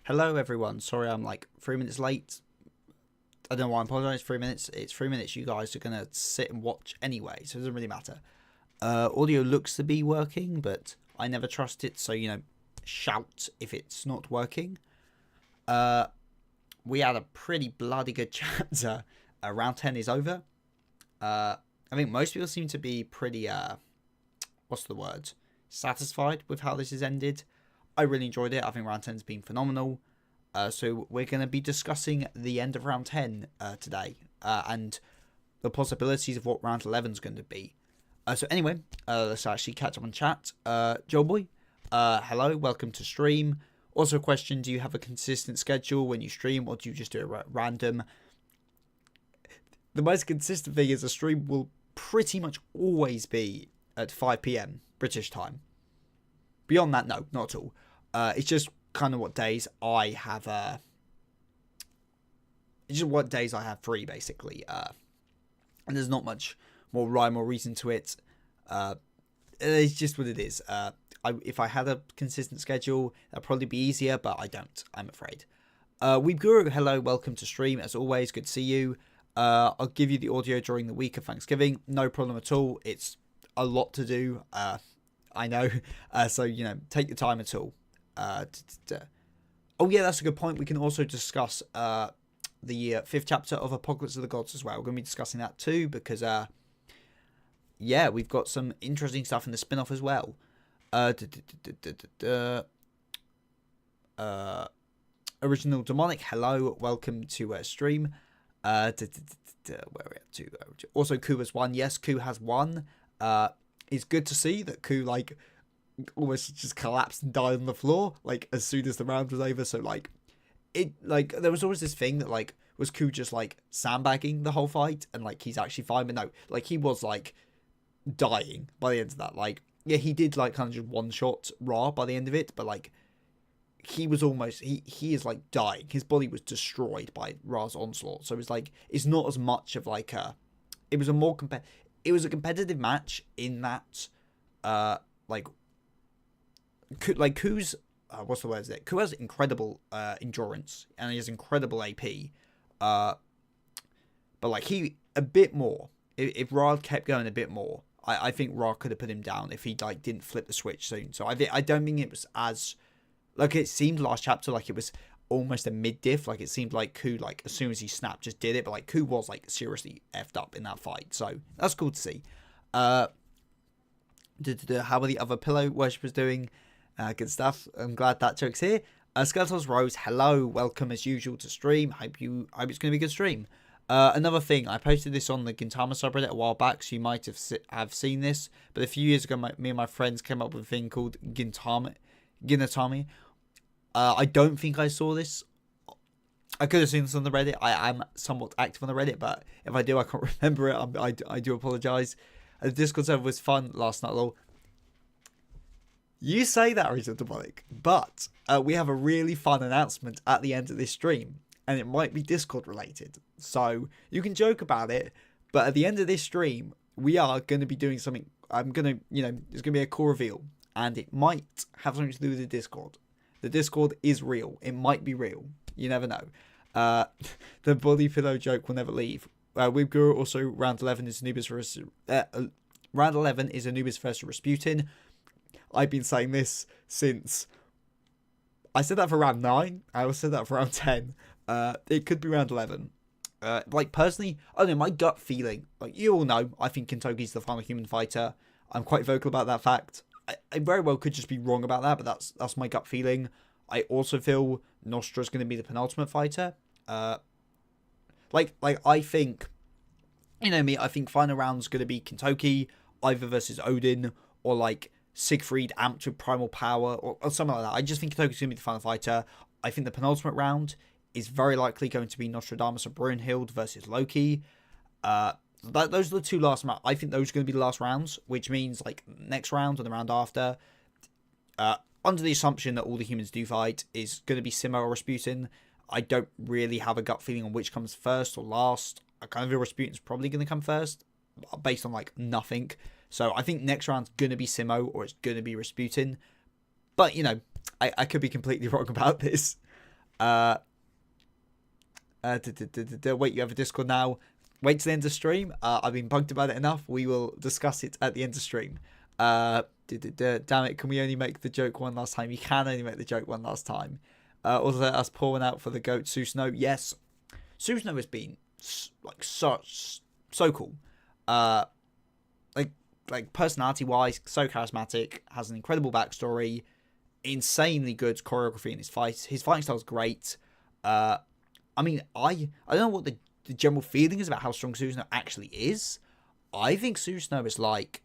Hello, everyone. Sorry, I'm like 3 minutes late. I don't know why I'm apologizing. 3 minutes. It's 3 minutes. You guys are gonna sit and watch anyway, so it doesn't really matter. Audio looks to be working, but I never trust it. So shout if it's not working. We had a pretty bloody good chapter. Round 10 is over. I think most people seem to be pretty what's the word? Satisfied with how this has ended. I really enjoyed it. I think round 10 has been phenomenal. So we're going to be discussing the end of round 10 today and the possibilities of what round 11 is going to be. So anyway, let's actually catch up on chat. Joe Boy, hello, welcome to stream. Also a question, do you have a consistent schedule when you stream or do you just do it random? The most consistent thing is a stream will pretty much always be at 5 p.m. British time. Beyond that, no, not at all. It's just kind of what days I have. It's just what days I have free, basically. And there's not much more rhyme or reason to it. It's just what it is. If I had a consistent schedule, that'd probably be easier, but I don't. I'm afraid. Weeb Guru, hello, welcome to stream. As always, good to see you. I'll give you the audio during the week of Thanksgiving. No problem at all. It's a lot to do. I know. So take your time at all. Oh yeah, that's a good point. We can also discuss the 5th chapter of Apocalypse of the Gods as well. We're going to be discussing that too because yeah, we've got some interesting stuff in the spin-off as well. Original Demonic, hello, welcome to stream. Where are we at to? Also, Ku has won. Yes, Ku has won. It's good to see that Ku almost just collapsed and died on the floor as soon as the round was over. So there was always this thing that was Ku just sandbagging the whole fight and he's actually fine, but no, he was dying by the end of that. Yeah, he did kind of just one shot Ra by the end of it, but he was almost he is dying. His body was destroyed by Ra's onslaught. So it's not as much of it was a more it was a competitive match in that Ku's what's the word is it? Ku has incredible endurance and he has incredible AP. But he a bit more. If Ra kept going a bit more, I think Ra could have put him down if he didn't flip the switch soon. So I don't think it was as it seemed last chapter it was almost a mid diff. It seemed like Ku as soon as he snapped just did it, but Ku was seriously effed up in that fight. So that's cool to see. How are the other pillow worshippers doing? Good stuff. I'm glad that joke's here. Skeletons Rose, hello, welcome as usual to stream. Hope it's going to be a good stream. Another thing, I posted this on the Gintama subreddit a while back, so you might have seen this. But a few years ago, me and my friends came up with a thing called Ginatami. I don't think I saw this. I could have seen this on the Reddit. I am somewhat active on the Reddit, but if I do, I can't remember it. I do apologise. The Discord server was fun last night, lol. You say that, Original Demonic, but we have a really fun announcement at the end of this stream, and it might be Discord related. So you can joke about it, but at the end of this stream, we are going to be doing something. I'm going to, there's going to be a core reveal, and it might have something to do with the Discord. The Discord is real. It might be real. You never know. The body pillow joke will never leave. Weeb Guru also round 11 is Anubis versus round 11 is Anubis versus Rasputin. I've been saying this since I said that for round 9. I also said that for round 10. It could be round 11. Personally, I don't know, my gut feeling, you all know, I think Kintoki's the final human fighter. I'm quite vocal about that fact. I very well could just be wrong about that, but that's my gut feeling. I also feel Nostra's going to be the penultimate fighter. I think, me, I think final round's going to be Kintoki, either versus Odin, or Siegfried amped with primal power, or something like that. I just think Kintoki's going to be the final fighter. I think the penultimate round is very likely going to be Nostradamus or Brunhild versus Loki. Those are the two last rounds. I think those are going to be the last rounds, which means next round and the round after, under the assumption that all the humans do fight, is going to be Simo or Rasputin. I don't really have a gut feeling on which comes first or last. I kind of feel Rasputin's probably going to come first, based on nothing. So I think next round's going to be Simo or it's going to be Rasputin. But, I could be completely wrong about this. Wait, you have a Discord now? Wait till the end of stream. I've been bugged about it enough. We will discuss it at the end of stream. Damn it, can we only make the joke one last time? You can only make the joke one last time. Also, us pouring out for the GOAT Susanoo. Yes, Susanoo has been like so cool. Like personality wise, so charismatic, has an incredible backstory, insanely good choreography in his fights. His fighting style is great. I mean, I don't know what the general feeling is about how strong Susanoo actually is. I think Susanoo is like,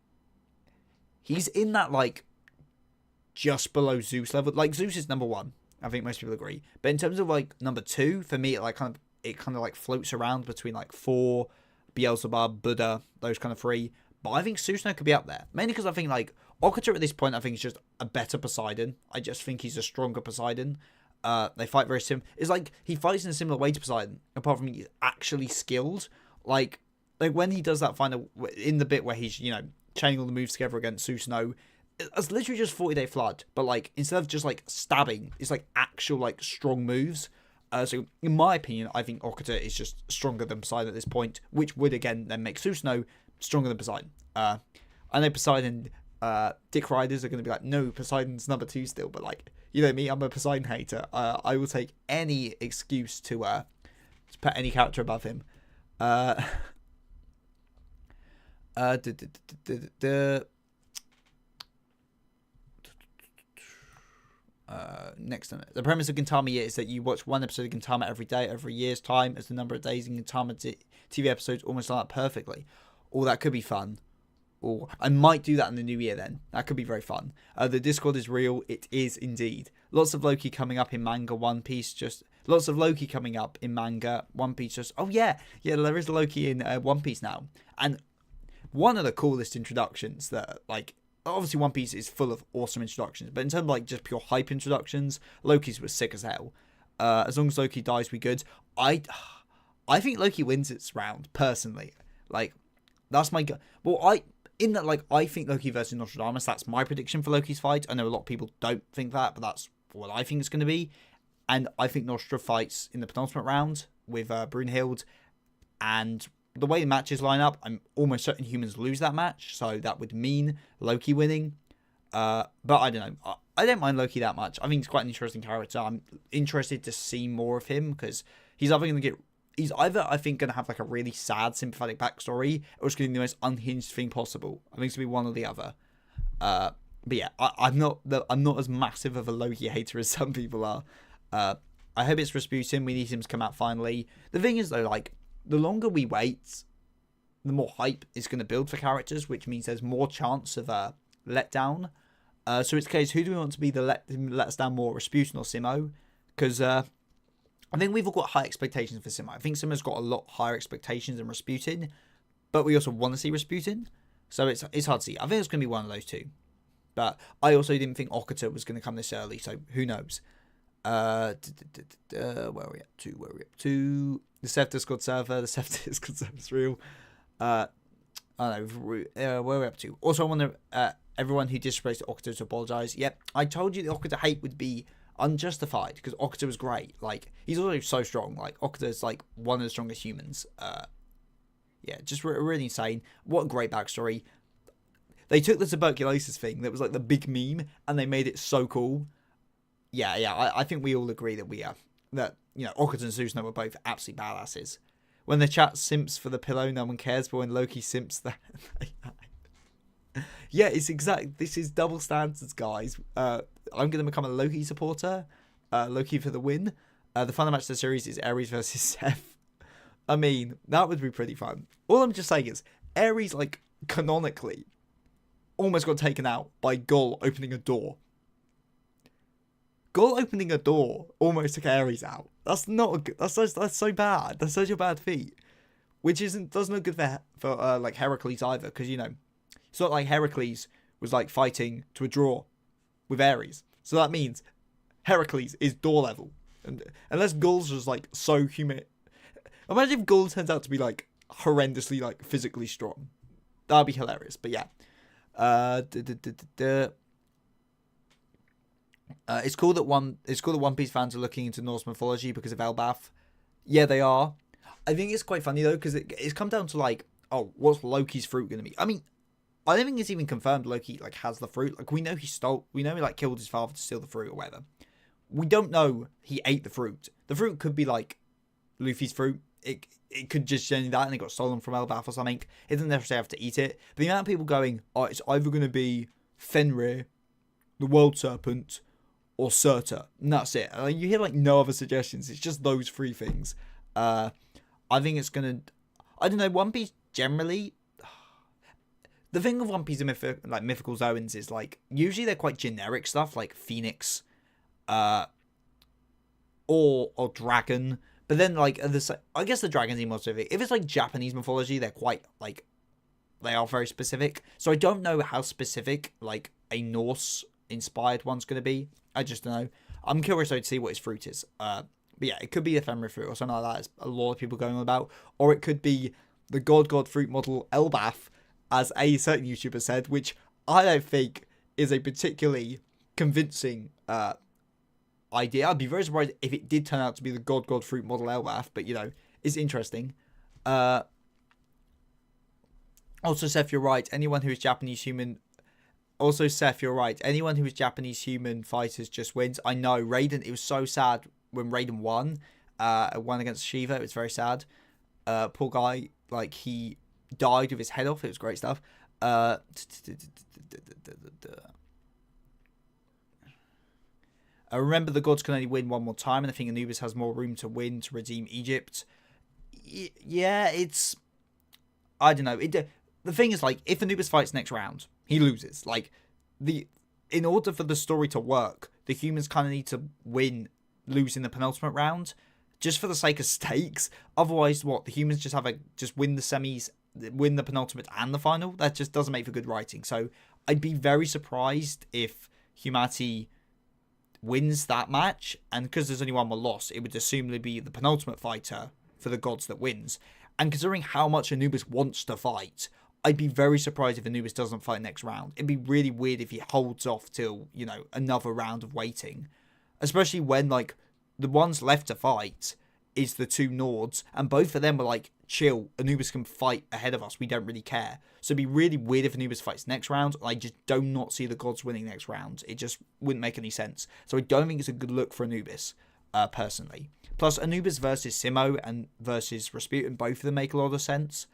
he's in that like just below Zeus level. Like Zeus is number 1. I think most people agree. But in terms of like number 2, for me, it kind of like floats around between like 4, Beelzebub, Buddha, those kind of 3. But I think Susanoo could be up there. Mainly because I think like Okuta at this point, I think is just a better Poseidon. I just think he's a stronger Poseidon. They fight very similar. It's like he fights in a similar way to Poseidon, apart from he's actually skilled. Like when he does that final in the bit where he's, you know, chaining all the moves together against Susanoo, it's literally just 40-day flood, but like instead of just like stabbing, it's like actual like strong moves. So in my opinion, I think Okuta is just stronger than Poseidon at this point, which would again then make Susanoo stronger than Poseidon. I know Poseidon dick riders are going to be like, no, Poseidon's number 2 still, but like, you know me, I'm a Poseidon hater. I will take any excuse to put any character above him. Next on it. The premise of Gintama is that you watch one episode of Gintama every day over a year's time, as the number of days in Gintama TV episodes almost line up perfectly. Oh, that could be fun. Or I might do that in the new year then. That could be very fun. The Discord is real. It is indeed. Lots of Loki coming up in manga, One Piece. Just lots of Loki coming up in manga, One Piece. Just oh yeah, there is Loki in One Piece now. And one of the coolest introductions that like obviously One Piece is full of awesome introductions, but in terms of like just pure hype introductions, Loki's was sick as hell. As long as Loki dies, we good. I think Loki wins its round personally. Like that's my I think Loki versus Nostradamus, that's my prediction for Loki's fight. I know a lot of people don't think that, but that's what I think it's going to be. And I think Nostra fights in the penultimate round with Brunhild. And the way the matches line up, I'm almost certain humans lose that match. So that would mean Loki winning. But I don't know. I don't mind Loki that much. I think he's quite an interesting character. I'm interested to see more of him because he's either, I think, going to have like a really sad, sympathetic backstory, or it's going to be the most unhinged thing possible. I think it's going to be one or the other. But yeah, I'm not as massive of a Loki hater as some people are. I hope it's Rasputin. We need him to come out finally. The thing is, though, like, the longer we wait, the more hype is going to build for characters, which means there's more chance of a letdown. So it's the case, who do we want to be the let us down more, Rasputin or Simo? Because I think we've all got high expectations for Simo. I think Simo's got a lot higher expectations than Rasputin, but we also want to see Rasputin, so it's hard to see. I think it's going to be one of those two. But I also didn't think Okuta was going to come this early, so who knows? Where are we up to? The Seth Discord server. The Seth Discord server is real. I don't know. Where are we up to? Also, I want everyone who disrespects Okuta to apologise. Yep, I told you the Okuta hate would be unjustified because Okuta was great. Like, he's also so strong. Like, Okuta is like one of the strongest humans. Yeah, just really insane. What a great backstory. They took the tuberculosis thing that was like the big meme and they made it so cool. Yeah, I think we all agree that that, you know, Okuta and Susanoo were both absolutely badasses. When the chat simps for the pillow, no one cares, but when Loki simps that... Yeah, it's exact. This is double standards, guys. I'm going to become a Loki supporter. Loki for the win. The final match of the series is Ares versus Seth. I mean, that would be pretty fun. All I'm just saying is, Ares, like, canonically, almost got taken out by Gull opening a door. Gull opening a door almost took Ares out. That's not. That's so bad. That's such a bad feat. Which doesn't look good for like Heracles either, because, you know, it's not like Heracles was like fighting to a draw with Ares. So that means Heracles is door level. And unless Gull's just like so human. Imagine if Gull turns out to be like horrendously like physically strong. That'd be hilarious. But yeah. It's cool that One Piece fans are looking into Norse mythology because of Elbaf. Yeah, they are. I think it's quite funny though because it's come down to like, oh, what's Loki's fruit going to be? I mean, I don't think it's even confirmed Loki like has the fruit. Like we know we know he like killed his father to steal the fruit or whatever. We don't know he ate the fruit. The fruit could be like Luffy's fruit. It could just genuinely that and it got stolen from Elbaf or something. He doesn't necessarily have to eat it. But the amount of people going, oh, it's either going to be Fenrir, the World Serpent, or Surtur. And that's it. You hear like no other suggestions. It's just those three things. I think it's going to... I don't know, One Piece generally... The thing with One Piece and mythical Zoans is like, usually they're quite generic stuff, like Phoenix, or Dragon. But then, like, I guess the dragon's even more specific. If it's, like, Japanese mythology, they're quite, like, they are very specific. So I don't know how specific, like, a Norse-inspired one's going to be. I just don't know. I'm curious, though, to see what his fruit is. But yeah, it could be a Fenrir fruit or something like that. There's a lot of people going on about. Or it could be the God fruit model Elbaf, as a certain YouTuber said, which I don't think is a particularly convincing idea. I'd be very surprised if it did turn out to be the God fruit model Elbaf, but you know, it's interesting. Also, Seth, you're right. Anyone who is Japanese human. Also, Seth, you're right. Anyone who is Japanese human fighters just wins. I know Raiden. It was so sad when Raiden won. Won against Shiva. It was very sad. Poor guy. Like he died with his head off. It was great stuff. I remember the gods can only win one more time, and I think Anubis has more room to win to redeem Egypt. Yeah, it's... I don't know. The thing is, like, if Anubis fights next round, he loses. Like, in order for the story to work, the humans kind of need to lose in the penultimate round, just for the sake of stakes. Otherwise, what? The humans just win the semis, win the penultimate and the final? That just doesn't make for good writing. So, I'd be very surprised if humanity wins that match, and because there's only one more loss, it would assumably be the penultimate fighter for the gods that wins. And considering how much Anubis wants to fight, I'd be very surprised if Anubis doesn't fight next round. It'd be really weird if he holds off till, you know, another round of waiting. Especially when, like, the ones left to fight is the two Nords, and both of them were like, chill, Anubis can fight ahead of us, we don't really care. So it'd be really weird if Anubis fights next round. I just do not see the gods winning next round. It just wouldn't make any sense. So I don't think it's a good look for Anubis, personally. Plus, Anubis versus Simo and versus Rasputin, both of them make a lot of sense.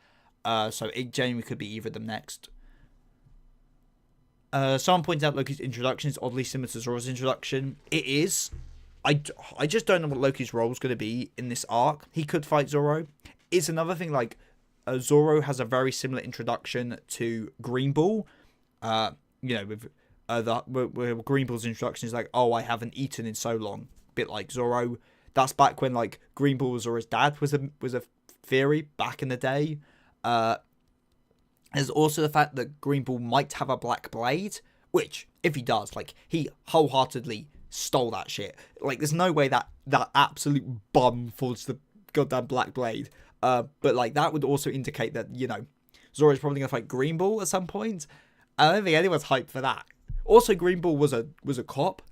So it genuinely could be either of them next. Someone pointed out Loki's introduction is oddly similar to Zoro's introduction. It is. I just don't know what Loki's role is going to be in this arc. He could fight Zoro. It's another thing, like, Zoro has a very similar introduction to Green Bull. You know, with where Green Bull's introduction is like, oh, I haven't eaten in so long. Bit like Zoro. That's back when, like, Green Bull was Zoro's dad was a theory back in the day. There's also the fact that Green Bull might have a black blade, which, if he does, like, he wholeheartedly stole that shit. Like, there's no way that absolute bum forged the goddamn black blade. But, like, that would also indicate that, you know, Zoro's probably gonna fight Green Bull at some point. I don't think anyone's hyped for that. Also, Green Bull was a cop,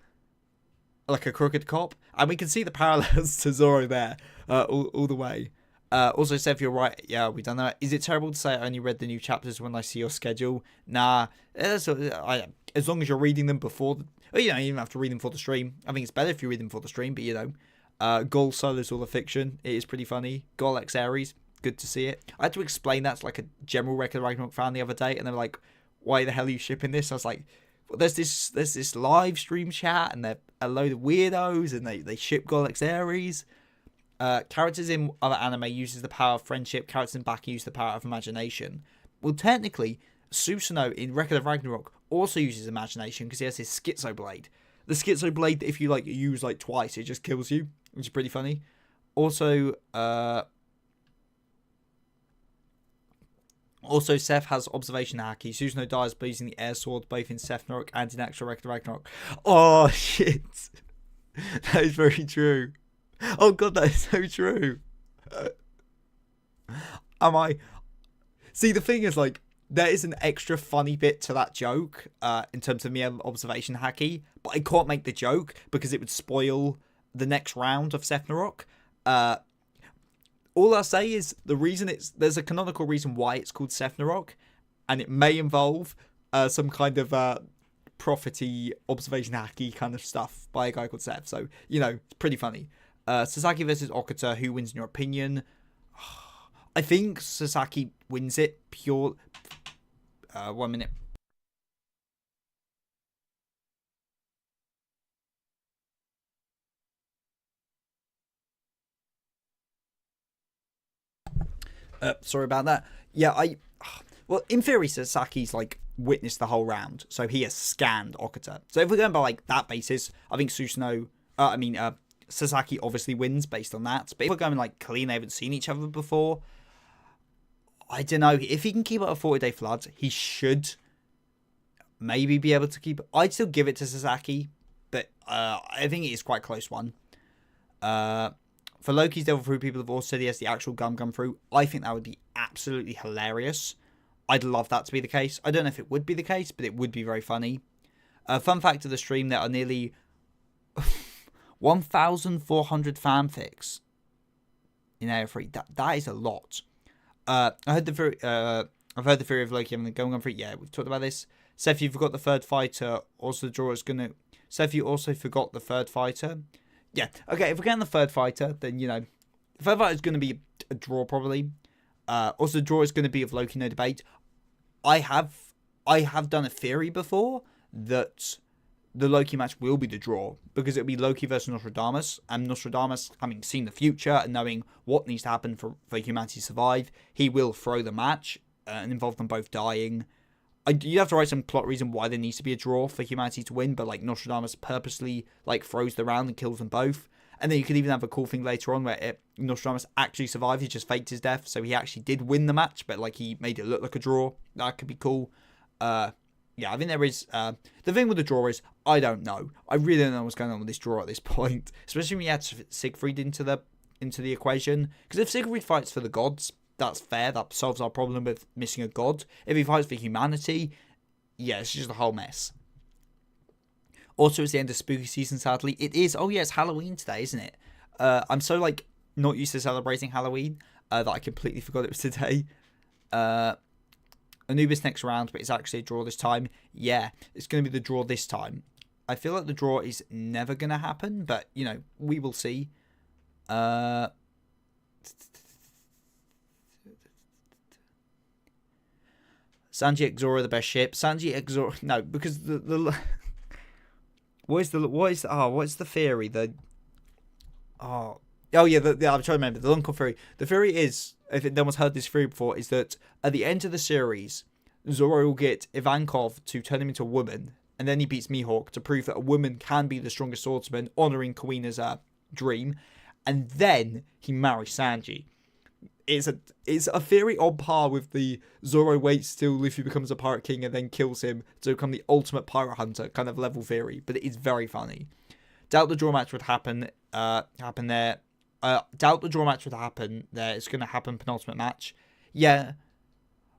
like a crooked cop, and we can see the parallels to Zoro there, all the way. Also, Seth, you're right. Yeah, we've done that. Is it terrible to say I only read the new chapters when I see your schedule? Nah. As long as you're reading them before... you know, you don't have to read them for the stream. I think it's better if you read them for the stream, but, you know. Gol solos all the fiction. It is pretty funny. Gol X Ares. Good to see it. I had to explain that to, like, a general regular Ragnarok fan the other day, and they were like, why the hell are you shipping this? I was like, well, there's this live stream chat, and they're a load of weirdos, and they ship Gol X Ares. Characters in other anime uses the power of friendship. Characters in back use the power of imagination. Well, technically, Susanoo in Record of Ragnarok also uses imagination because he has his Schizo Blade. The Schizo Blade, if you like use like twice, it just kills you, which is pretty funny. Also, Seth has observation haki. Susanoo dies by using the air sword both in Seth Narok and in actual Record of Ragnarok. Oh shit, that is very true. Oh god, that is so true. See, the thing is, like, there is an extra funny bit to that joke in terms of me observation hacky, but I can't make the joke because it would spoil the next round of Ragnarok. All I'll say is there's a canonical reason why it's called Ragnarok, and it may involve some kind of prophet-y, observation hacky kind of stuff by a guy called Seth. So, it's pretty funny. Sasaki versus Okuta, who wins in your opinion? I think Sasaki wins it pure... 1 minute. Sorry about that. Yeah, well, in theory, Sasaki's witnessed the whole round, so he has scanned Okuta. So if we're going by that basis, I think Sasaki obviously wins based on that. But if we're going clean, they haven't seen each other before. I don't know. If he can keep up a 40-day flood, he should maybe be able to keep... I'd still give it to Sasaki, but I think it is quite a close one. For Loki's Devil Fruit, people have also said he has the actual Gum Fruit. I think that would be absolutely hilarious. I'd love that to be the case. I don't know if it would be the case, but it would be very funny. Fun fact of the stream, there are nearly 1,400 fanfics in Area 3. That is a lot. I've heard the theory of Loki having the Gum Fruit. Yeah, we've talked about this. Seth, you forgot the third fighter. Also, the draw is going to... Seth, you also forgot the third fighter. Yeah, okay, if we're getting the third fighter, then, the third fighter is going to be a draw, probably. Also, the draw is going to be of Loki, no debate. I have done a theory before that the Loki match will be the draw, because it'll be Loki versus Nostradamus, and Nostradamus, having seen the future and knowing what needs to happen for humanity to survive, he will throw the match and involve them both dying. You have to write some plot reason why there needs to be a draw for humanity to win, but Nostradamus purposely throws the round and kills them both. And then you could even have a cool thing later on where Nostradamus actually survived. He just faked his death, so he actually did win the match, but he made it look like a draw. That could be cool. Yeah, I think there is... the thing with the draw is, I don't know. I really don't know what's going on with this draw at this point. Especially when you add Siegfried into the equation. Because if Siegfried fights for the gods, that's fair. That solves our problem with missing a god. If he fights for humanity, yeah, it's just a whole mess. Also, it's the end of spooky season, sadly. It is. Oh, yeah, it's Halloween today, isn't it? I'm so, not used to celebrating Halloween that I completely forgot it was today. Anubis next round, but it's actually a draw this time. Yeah, it's going to be the draw this time. I feel like the draw is never going to happen, but, we will see. Sanji X Zoro the best ship. Sanji X Zoro... No, because the what's the theory? I'm trying to remember. The Lunkel theory. The theory is, if no one's heard this theory before, is that at the end of the series, Zoro will get Ivankov to turn him into a woman, and then he beats Mihawk to prove that a woman can be the strongest swordsman, honouring Kuina's dream, and then he marries Sanji. It's a theory on par with the Zoro waits till Luffy becomes a pirate king and then kills him to become the ultimate pirate hunter kind of level theory, but it is very funny. Doubt the draw match would happen there. Doubt the draw match would happen there. It's going to happen penultimate match. Yeah.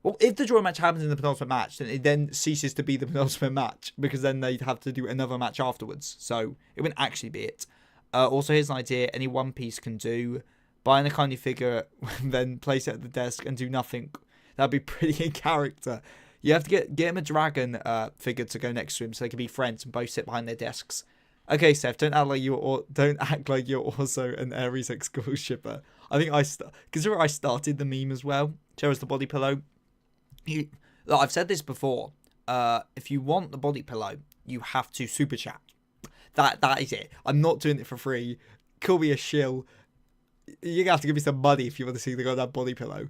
Well, if the draw match happens in the penultimate match, then it then ceases to be the penultimate match, because then they'd have to do another match afterwards. So it wouldn't actually be it. Also, here's an idea any One Piece can do. Buy an Akane figure, then place it at the desk and do nothing. That'd be pretty in character. You have to get him a dragon figure to go next to him so they can be friends and both sit behind their desks. Okay, Seth, don't act like you're also an Aries X Girl shipper. I think consider I started the meme as well. Chose the body pillow. Look, I've said this before. If you want the body pillow, you have to super chat. That is it. I'm not doing it for free. Call me a shill. You're gonna have to give me some money if you want to see the goddamn body pillow.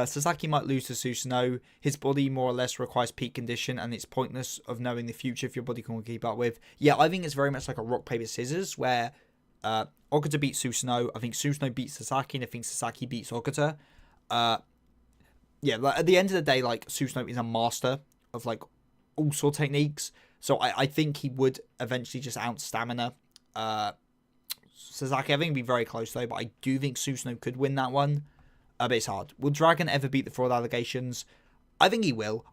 Sasaki might lose to Susanoo. His body more or less requires peak condition, and it's pointless of knowing the future if your body can't keep up with. Yeah, I think it's very much like a rock, paper, scissors, where Okuta beats Susanoo. I think Susanoo beats Sasaki, and I think Sasaki beats Okuta. Yeah, at the end of the day, Susanoo is a master of all sort of techniques. So I think he would eventually just out stamina Sasaki. I think it'd be very close though, but I do think Susanoo could win that one. But it's hard. Will Dragon ever beat the fraud allegations? I think he will.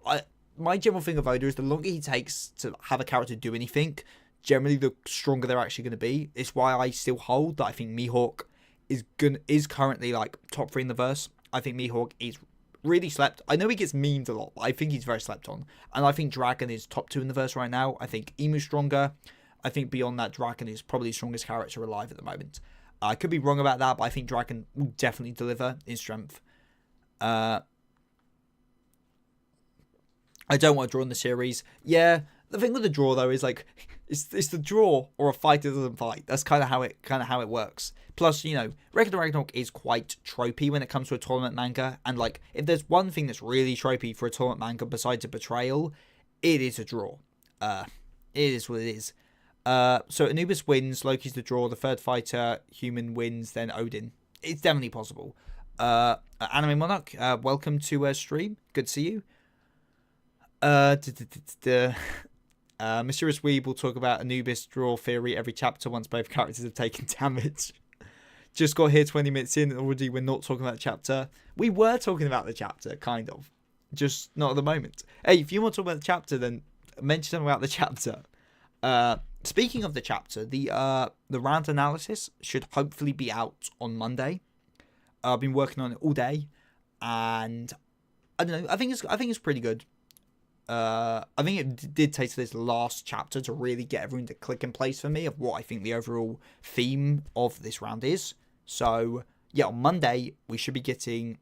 My general thing of Oda is the longer he takes to have a character do anything, generally the stronger they're actually going to be. It's why I still hold that I think Mihawk is currently like top 3 in the verse. I think Mihawk is really slept. I know he gets memed a lot, but I think he's very slept on. And I think Dragon is top 2 in the verse right now. I think Emu's stronger. I think beyond that, Dragon is probably the strongest character alive at the moment. I could be wrong about that, but I think Dragon will definitely deliver in strength. I don't want to draw in the series. Yeah, the thing with the draw though is like it's the draw or a fighter doesn't fight. That's kind of how it works. Plus, you know, Ragnarok is quite tropey when it comes to a tournament manga, and like if there's one thing that's really tropey for a tournament manga besides a betrayal, it is a draw. It is what it is. So Anubis wins, Loki's the draw, the third fighter, human wins, then Odin. It's definitely possible. Anime Monarch, welcome to stream. Good to see you. Mysterious Weeb will talk about Anubis draw theory every chapter once both characters have taken damage. Just got here 20 minutes in and already we're not talking about the chapter. We were talking about the chapter, kind of. Just not at the moment. Hey, if you want to talk about the chapter, then mention something about the chapter. Speaking of the chapter, the round analysis should hopefully be out on Monday. I've been working on it all day, and I don't know. I think it's pretty good. I think it did take this last chapter to really get everything to click in place for me of what I think the overall theme of this round is. So yeah, on Monday we should be getting,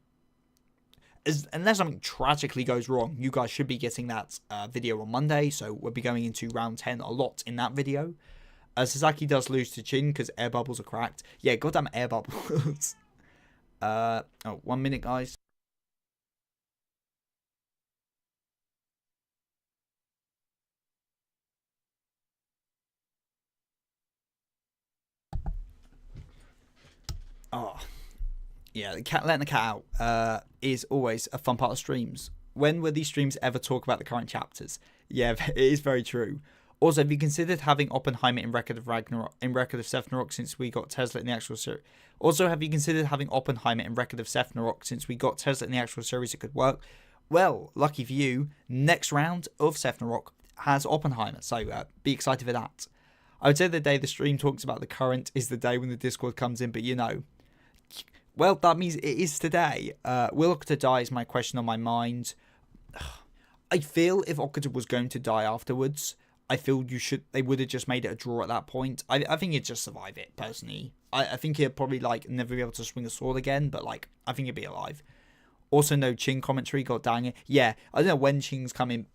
unless something tragically goes wrong, you guys should be getting that video on Monday. So we'll be going into round 10 a lot in that video. Sasaki does lose to Chin because air bubbles are cracked. Yeah, goddamn air bubbles. 1 minute, guys. Oh, yeah, letting the cat out is always a fun part of streams. When will these streams ever talk about the current chapters? Yeah, it is very true. Also, have you considered having Oppenheimer in Record of Ragnarok, in Record of Ragnarok since we got Tesla in the actual series? Also, have you considered having Oppenheimer in Record of Ragnarok since we got Tesla in the actual series? It could work. Well, lucky for you, next round of Ragnarok has Oppenheimer, so be excited for that. I would say the day the stream talks about the current is the day when the Discord comes in, but you know. Well, that means it is today. Will Okuta die is my question on my mind. I feel if Okuta was going to die afterwards, I feel they would have just made it a draw at that point. I think he'd just survive it, personally. I think he'd probably, like, never be able to swing a sword again, but, like, I think he'd be alive. Also, no Chin commentary, god dang it. Yeah, I don't know when Chin's coming.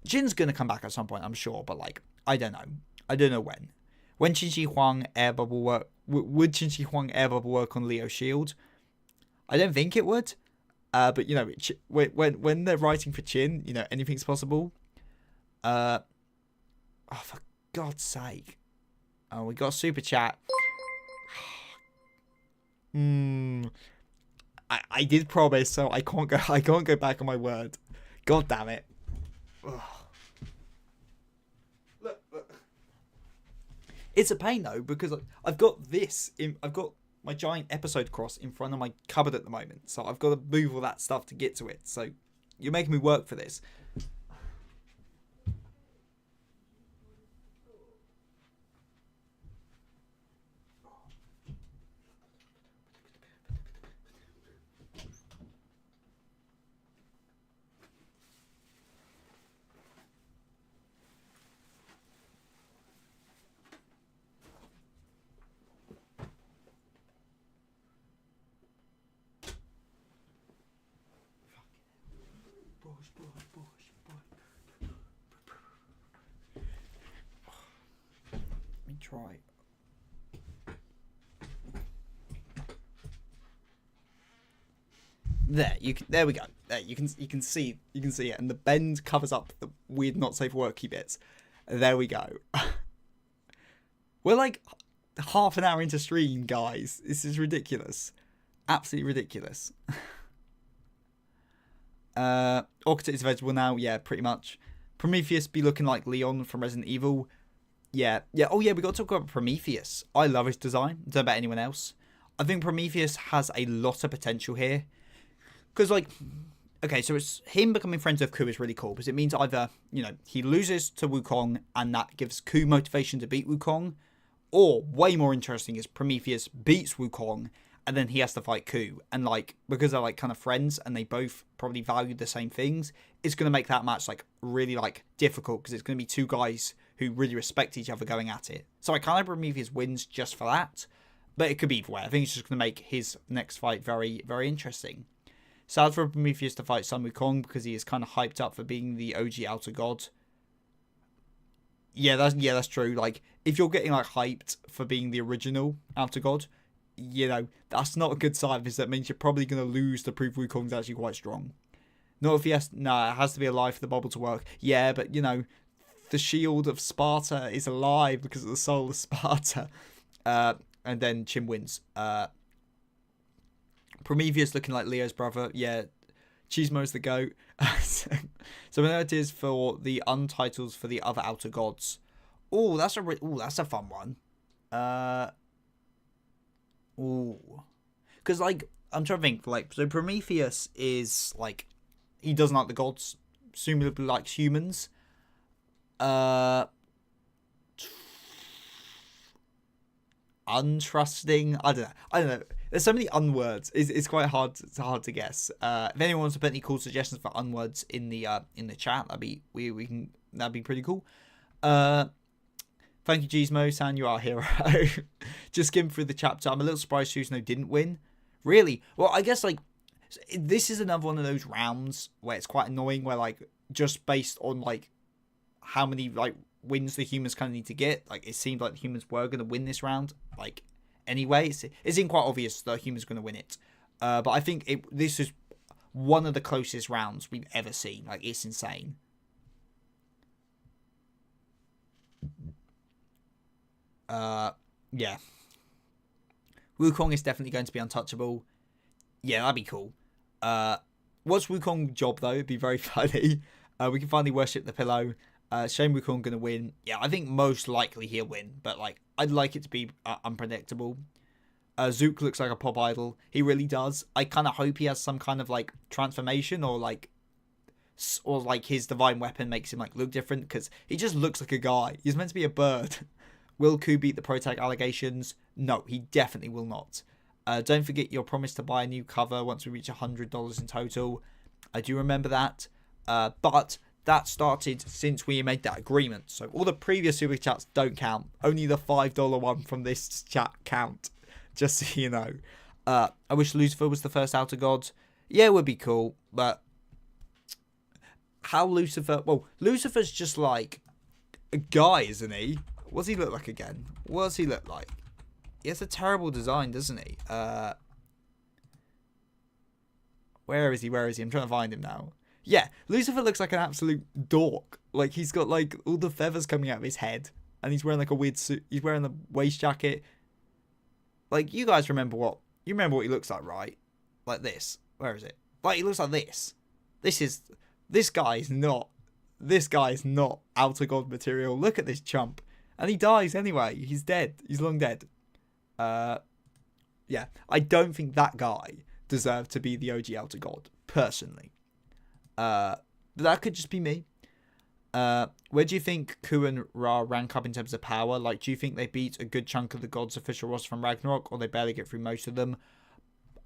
Chin's gonna come back at some point, I'm sure, but, like, I don't know. I don't know when. When Qin Shi Huang air bubble work, would Qin Shi Huang air bubble work on Leo's shield? I don't think it would. But, you know, when they're writing for Chin, you know, anything's possible. Oh, for God's sake. Oh, we got a super chat. I did promise, so I can't go back on my word. God damn it. Ugh. Look. It's a pain though, because I've got my giant episode cross in front of my cupboard at the moment, so I've got to move all that stuff to get to it. So you're making me work for this. Try. There we go. There you can see it, and the bend covers up the weird not safe for worky bits. There we go. We're like half an hour into stream, guys. This is ridiculous. Absolutely ridiculous. Okuta is vegetable now. Yeah, pretty much. Prometheus be looking like Leon from Resident Evil. Yeah. Oh, yeah, we got to talk about Prometheus. I love his design. I don't know about anyone else. I think Prometheus has a lot of potential here. Because, like, okay, so it's him becoming friends with Ku is really cool because it means either, he loses to Wukong and that gives Ku motivation to beat Wukong, or way more interesting is Prometheus beats Wukong and then he has to fight Ku. And like, because they're like kind of friends and they both probably value the same things, it's going to make that match like really like difficult because it's going to be two guys who really respect each other going at it. So I kind of Prometheus wins just for that, but it could be either way. I think it's just going to make his next fight very, very interesting. Sad for Prometheus to fight Sun Wukong because he is kind of hyped up for being the OG Outer God. Yeah, that's true. Like, if you're getting like hyped for being the original Outer God, that's not a good sign because that means you're probably going to lose to prove Wukong's actually quite strong. Not if he has... Nah, it has to be alive for the bubble to work. Yeah, but, the shield of Sparta is alive because of the soul of Sparta. And then Chim wins. Prometheus looking like Leo's brother. Yeah, Chismo's the GOAT. So we know it is for the untitles for the other Outer Gods. Oh, that's a fun one. Because, like, I'm trying to think, like, so Prometheus is, like, he doesn't like the gods, presumably likes humans. Untrusting. I don't know. There's so many unwords. It's quite hard to guess. If anyone wants to put any cool suggestions for unwords in the chat, that'd be pretty cool. Thank you, Gizmo. San, you are a hero. Just skim through the chapter. I'm a little surprised Susanoo didn't win. Really? Well, I guess, like, this is another one of those rounds where it's quite annoying, where, like, just based on, like, how many, like, wins the humans kind of need to get, like, it seemed like the humans were going to win this round, like, anyway. It seemed quite obvious the humans were going to win it. But I think this is one of the closest rounds we've ever seen. Like, it's insane. Yeah. Wukong is definitely going to be untouchable. Yeah, that'd be cool. What's Wukong's job, though? It'd be very funny. We can finally worship the pillow. Shame Wukong gonna win. Yeah, I think most likely he'll win. But, like, I'd like it to be unpredictable. Zook looks like a pop idol. He really does. I kind of hope he has some kind of, like, transformation or his divine weapon makes him, like, look different. Because he just looks like a guy. He's meant to be a bird. Will Ku beat the Protag allegations? No, he definitely will not. Don't forget your promise to buy a new cover once we reach $100 in total. I do remember that. But that started since we made that agreement. So all the previous super chats don't count. Only the $5 one from this chat count. Just so you know. I wish Lucifer was the first Outer God. Yeah, it would be cool. But how Lucifer... Well, Lucifer's just like a guy, isn't he? What does he look like again? What does he look like? He has a terrible design, doesn't he? Where is he? I'm trying to find him now. Yeah, Lucifer looks like an absolute dork. Like, he's got, like, all the feathers coming out of his head. And he's wearing, like, a weird suit. He's wearing a waist jacket. Like, you guys remember what... You remember what he looks like, right? Like this. Where is it? Like, he looks like this. This guy is not Outer God material. Look at this chump. And he dies anyway. He's dead. He's long dead. Yeah. I don't think that guy deserved to be the OG Outer God, personally. But that could just be me. Where do you think Ku and Ra rank up in terms of power? Like, do you think they beat a good chunk of the gods' official roster from Ragnarok, or they barely get through most of them?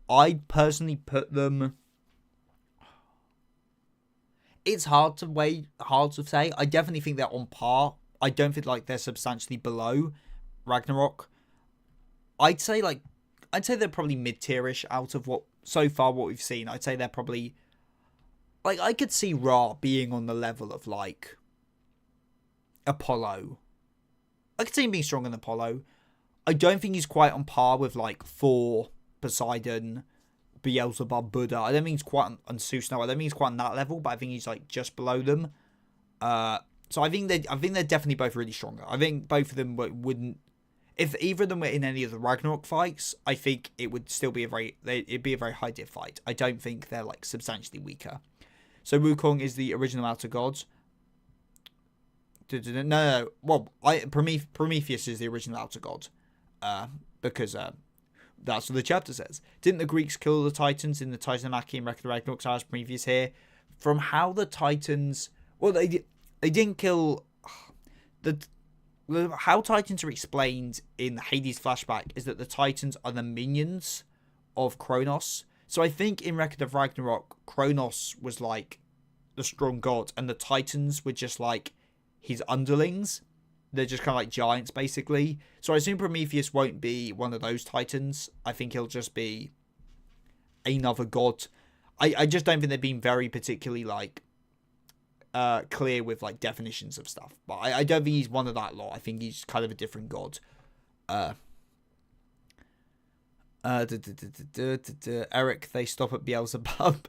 I'd personally put them... It's hard to say. I definitely think they're on par. I don't think, like, they're substantially below Ragnarok. I'd say they're probably mid-tierish out of what we've seen. I'd say they're probably... Like, I could see Ra being on the level of, like, Apollo. I could see him being stronger than Apollo. I don't think he's quite on par with, like, Thor, Poseidon, Beelzebub, Buddha. I don't think he's quite on Zeus. No, I don't think he's quite on that level, but I think he's, like, just below them. So I think they're definitely both really stronger. I think both of them wouldn't... If either of them were in any of the Ragnarok fights, I think it would still be it'd be a very high diff fight. I don't think they're, like, substantially weaker. So Wukong is the original Outer God. No. Well, Prometheus is the original Outer God. Because That's what the chapter says. Didn't the Greeks kill the Titans in the Titanomachy and Record of Ragnarok as previous here? From how the Titans... Well, they didn't kill... How Titans are explained in Hades' flashback is that the Titans are the minions of Kronos. So I think in Record of Ragnarok, Kronos was like the strong god, and the Titans were just like his underlings. They're just kind of like giants, basically. So I assume Prometheus won't be one of those Titans. I think he'll just be another god. I just don't think they've been very particularly like clear with like definitions of stuff. But I don't think he's one of that lot. I think he's kind of a different god. Eric, they stop at Beelzebub.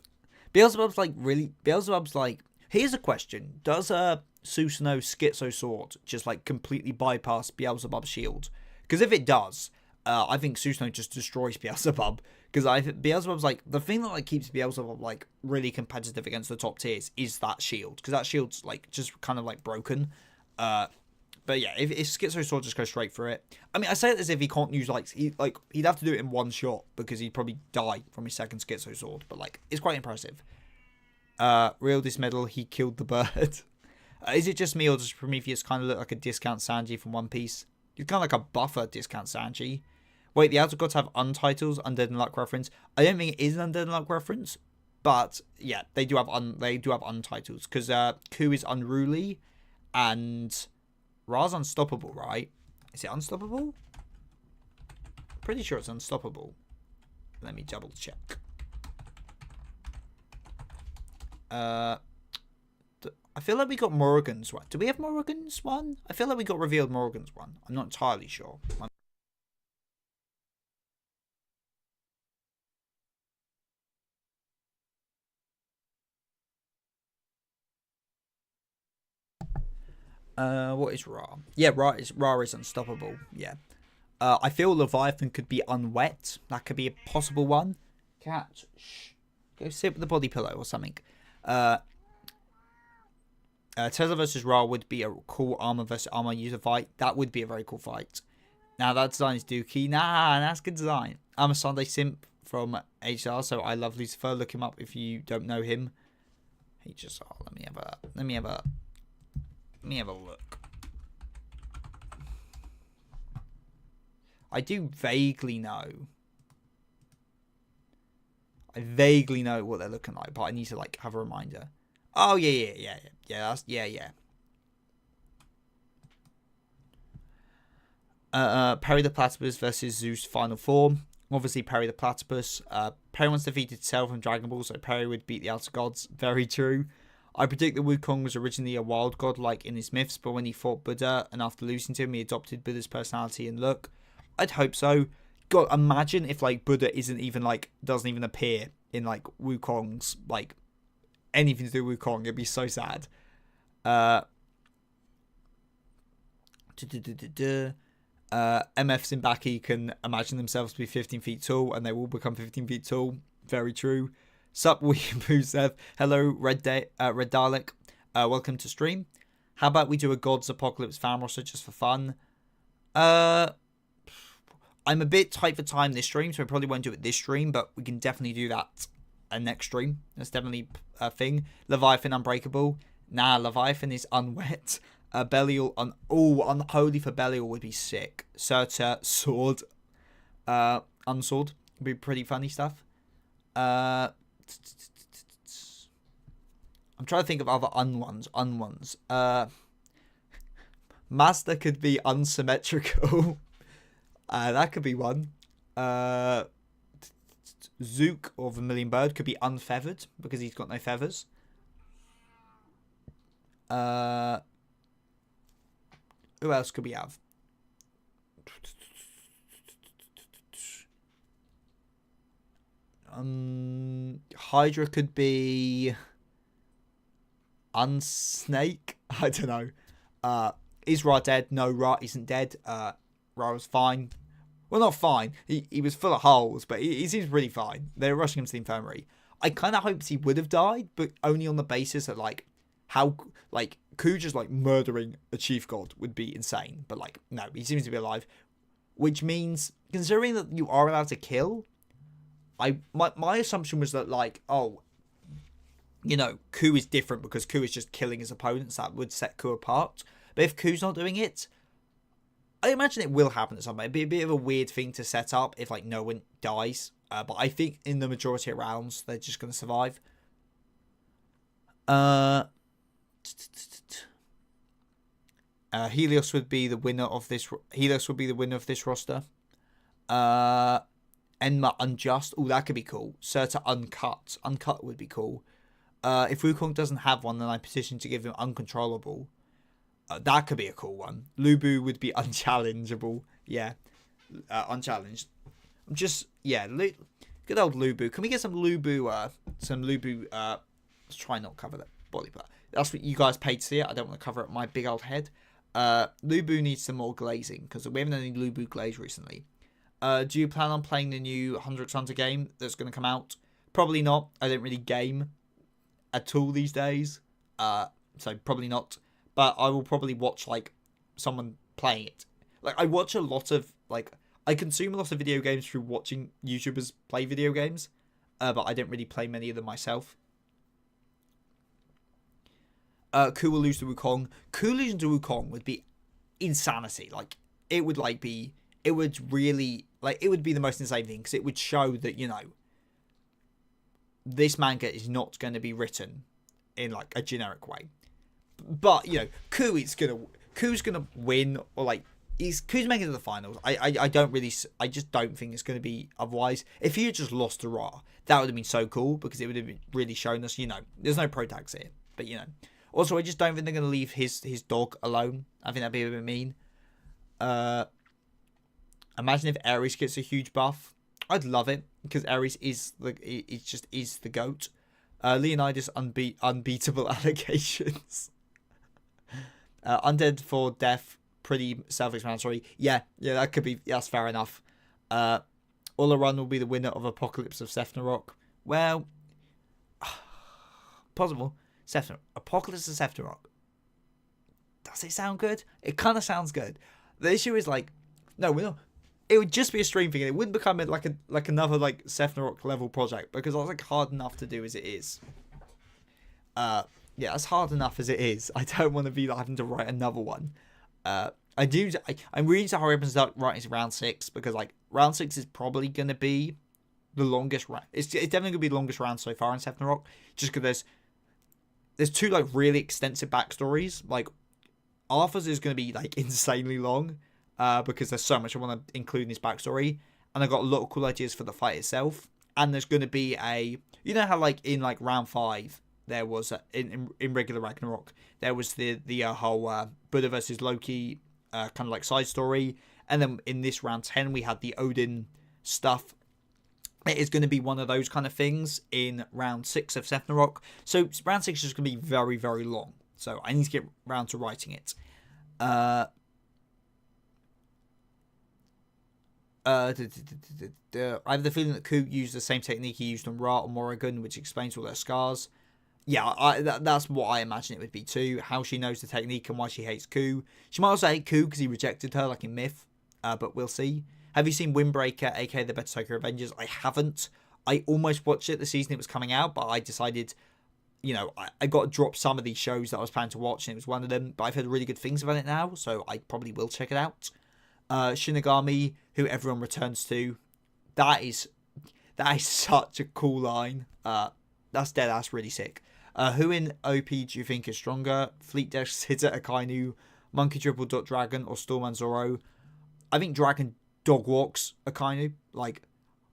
Beelzebub's like, here's a question. Does Susanoo's Schizo Sword just like completely bypass Beelzebub's shield? Because if it does, I think Susanoo just destroys Beelzebub. Because I think Beelzebub's like, the thing that like keeps Beelzebub like really competitive against the top tiers is that shield. Because that shield's like just kind of like broken. But yeah, if Schizo Sword just goes straight for it. I mean, I say it as if he can't use he'd have to do it in one shot because he'd probably die from his second Schizo Sword. But like, it's quite impressive. Real Dismedal, he killed the bird. Is it just me, or does Prometheus kind of look like a discount Sanji from One Piece? He's kind of like a buffer discount Sanji. Wait, the Outer Gods have Untitles, Undead and Luck reference. I don't think it is an Undead and Luck reference, but yeah, they do have Untitles because Ku is unruly, and Ra's unstoppable, right? Is it unstoppable? Pretty sure it's unstoppable. Let me double check. I feel like we got Morrigan's one. Do we have Morrigan's one? I feel like we got revealed Morrigan's one. I'm not entirely sure. What is Ra? Yeah, Ra is unstoppable. Yeah. I feel Leviathan could be unwet. That could be a possible one. Cat, shh. Go sit with the body pillow or something. Tesla versus Ra would be a cool armor versus armor user fight. That would be a very cool fight. Now that design is Dookie. Nah, that's good design. I'm a Sunday simp from HR, so I love Lucifer. Look him up if you don't know him. Let me have a look. I do vaguely know. I vaguely know what they're looking like, but I need to like have a reminder. Oh yeah. Perry the Platypus versus Zeus final form. Obviously Perry the Platypus. Perry once defeated Cell from Dragon Ball, so Perry would beat the Outer Gods. Very true. I predict that Wukong was originally a wild god like in his myths, but when he fought Buddha and after losing to him, he adopted Buddha's personality and look. I'd hope so. God, imagine if like Buddha doesn't even appear in like Wukong's like anything to do with Wukong. It'd be so sad. MF Zimbaki can imagine themselves to be 15 feet tall and they will become 15 feet tall. Very true. Sup, William Busev. Hello, Red Dalek. Welcome to stream. How about we do a Gods Apocalypse fan roster just for fun? I'm a bit tight for time this stream, so I probably won't do it this stream, but we can definitely do that next stream. That's definitely a thing. Leviathan Unbreakable. Nah, Leviathan is unwet. Belial Unholy for Belial would be sick. Surtur Sword. Unsword would be pretty funny stuff. I'm trying to think of other unones. Master could be unsymmetrical. That could be one. Zook or Vermilion Bird could be unfeathered because he's got no feathers. Who else could we have? Hydra could be unsnake. I don't know. Is Ra dead? No, Ra isn't dead. Ra was fine. Well, not fine. He was full of holes, but he seems really fine. They're rushing him to the infirmary. I kind of hoped he would have died, but only on the basis that like how Ku just like murdering a chief god would be insane. But like no, he seems to be alive. which means, considering that you are allowed to kill, my assumption was that, like, oh, you know, Ku is different because Ku is just killing his opponents. That would set Ku apart. But if Ku's not doing it, I imagine it will happen at some point. It'd be a bit of a weird thing to set up if, like, no one dies. But I think in the majority of rounds, they're just going to survive. Helios would be the winner of this. Helios would be the winner of this roster. Enma Unjust. Oh, that could be cool. Serta Uncut. Uncut would be cool. If Wukong doesn't have one, then I petition to give him Uncontrollable. That could be a cool one. Lubu would be unchallengeable. Yeah. Unchallenged. I'm just, yeah. Good old Lubu. Can we get some Lubu? Let's try not cover that body part. That's what you guys paid to see it. I don't want to cover up my big old head. Lubu needs some more glazing because we haven't had any Lubu glaze recently. Do you plan on playing the new Hunter x Hunter game that's going to come out? Probably not. I don't really game at all these days. So probably not. But I will probably watch, like, someone playing it. Like, I watch a lot of, like, I consume a lot of video games through watching YouTubers play video games. But I don't really play many of them myself. Ku will lose to Wukong. Ku losing to Wukong would be insanity. Like, it would, like, be... It would really... Like, it would be the most insane thing. Because it would show that, you know... This manga is not going to be written in, like, a generic way. But, you know, Ku's gonna win, or, like, Ku's making it to the finals. I just don't think it's gonna be otherwise. If he had just lost to Ra, that would have been so cool, because it would have really shown us, you know, there's no pro tags here, but, you know. Also, I just don't think they're gonna leave his dog alone. I think that'd be a bit mean. Imagine if Ares gets a huge buff. I'd love it, because Ares is the GOAT. Leonidas unbeatable allegations. Undead for Death, pretty self-explanatory. Yeah, that could be, that's fair enough. Olaran will be the winner of Apocalypse of Ragnarok. Well, possible. Apocalypse of Ragnarok. Does it sound good? It kind of sounds good. The issue is, like, no, we're not. It would just be a stream thing, and it wouldn't become like another, like, Ragnarok level project, because it's, like, hard enough to do as it is. Yeah, it's hard enough as it is. I don't want to be having to write another one. I'm really to hurry up and start writing round 6, because, like, round 6 is probably going to be the longest round. It's definitely going to be the longest round so far in Ragnarok, just because there's two, like, really extensive backstories. Like, Arthur's is going to be, like, insanely long, because there's so much I want to include in his backstory, and I've got a lot of cool ideas for the fight itself. And there's going to be you know how, like, in, like, round 5, there was in regular Ragnarok, there was the whole Buddha versus Loki kind of, like, side story, and then in this round 10 we had the Odin stuff. It is going to be one of those kind of things in round 6 of Ragnarok. So round 6 is going to be very, very long. So I need to get round to writing it. I have the feeling that Ku used the same technique he used on Ra or Morrigan, which explains all their scars. Yeah, that's what I imagine it would be too. How she knows the technique and why she hates Ku. She might also hate Ku because he rejected her, like in Myth. But we'll see. Have you seen Windbreaker, aka the Better Tokyo Avengers? I haven't. I almost watched it the season it was coming out, but I decided, you know, I got to drop some of these shows that I was planning to watch, and it was one of them. But I've heard really good things about it now, so I probably will check it out. Shinigami, who everyone returns to. That is such a cool line. That's dead ass really sick. Who in OP do you think is stronger? Fleet Dash, Sidza, Akainu, Monkey Dribble, Dragon, or Storman Zoro? I think Dragon dog walks Akainu. Like,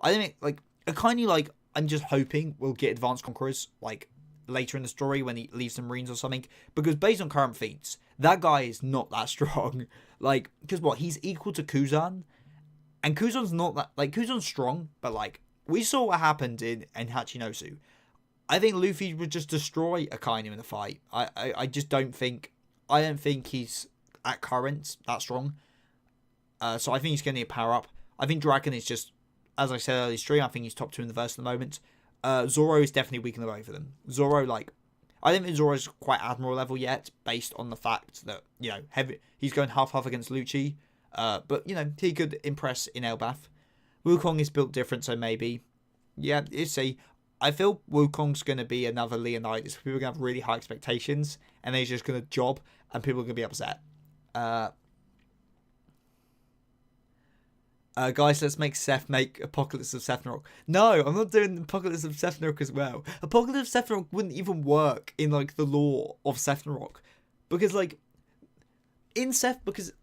I think, like, Akainu, like, I'm just hoping will get Advanced Conquerors, like, later in the story when he leaves the Marines or something. Because based on current feats, that guy is not that strong. Like, because what? He's equal to Kuzan. And Kuzan's not that, like, Kuzan's strong, but, like, we saw what happened in Hachinosu. I think Luffy would just destroy Akainu in the fight. I just don't think... I don't think he's, at current, that strong. So I think he's getting a power-up. I think Dragon is just, as I said earlier stream, I think he's top 2 in the verse at the moment. Zoro is definitely weakening the way for them. Zoro, like... I don't think Zoro's quite Admiral level yet, based on the fact that, you know, he's going half-half against Lucci. But, you know, he could impress in Elbath. Wukong is built different, so maybe. Yeah, you see, I feel Wukong's going to be another Leonidas. People are going to have really high expectations, and then he's just going to job, and people are going to be upset. Guys, let's make Seth make Apocalypse of Sephiroth. No, I'm not doing Apocalypse of Sephiroth as well. Apocalypse of Sephiroth wouldn't even work in, like, the lore of Sephiroth. Because, like, because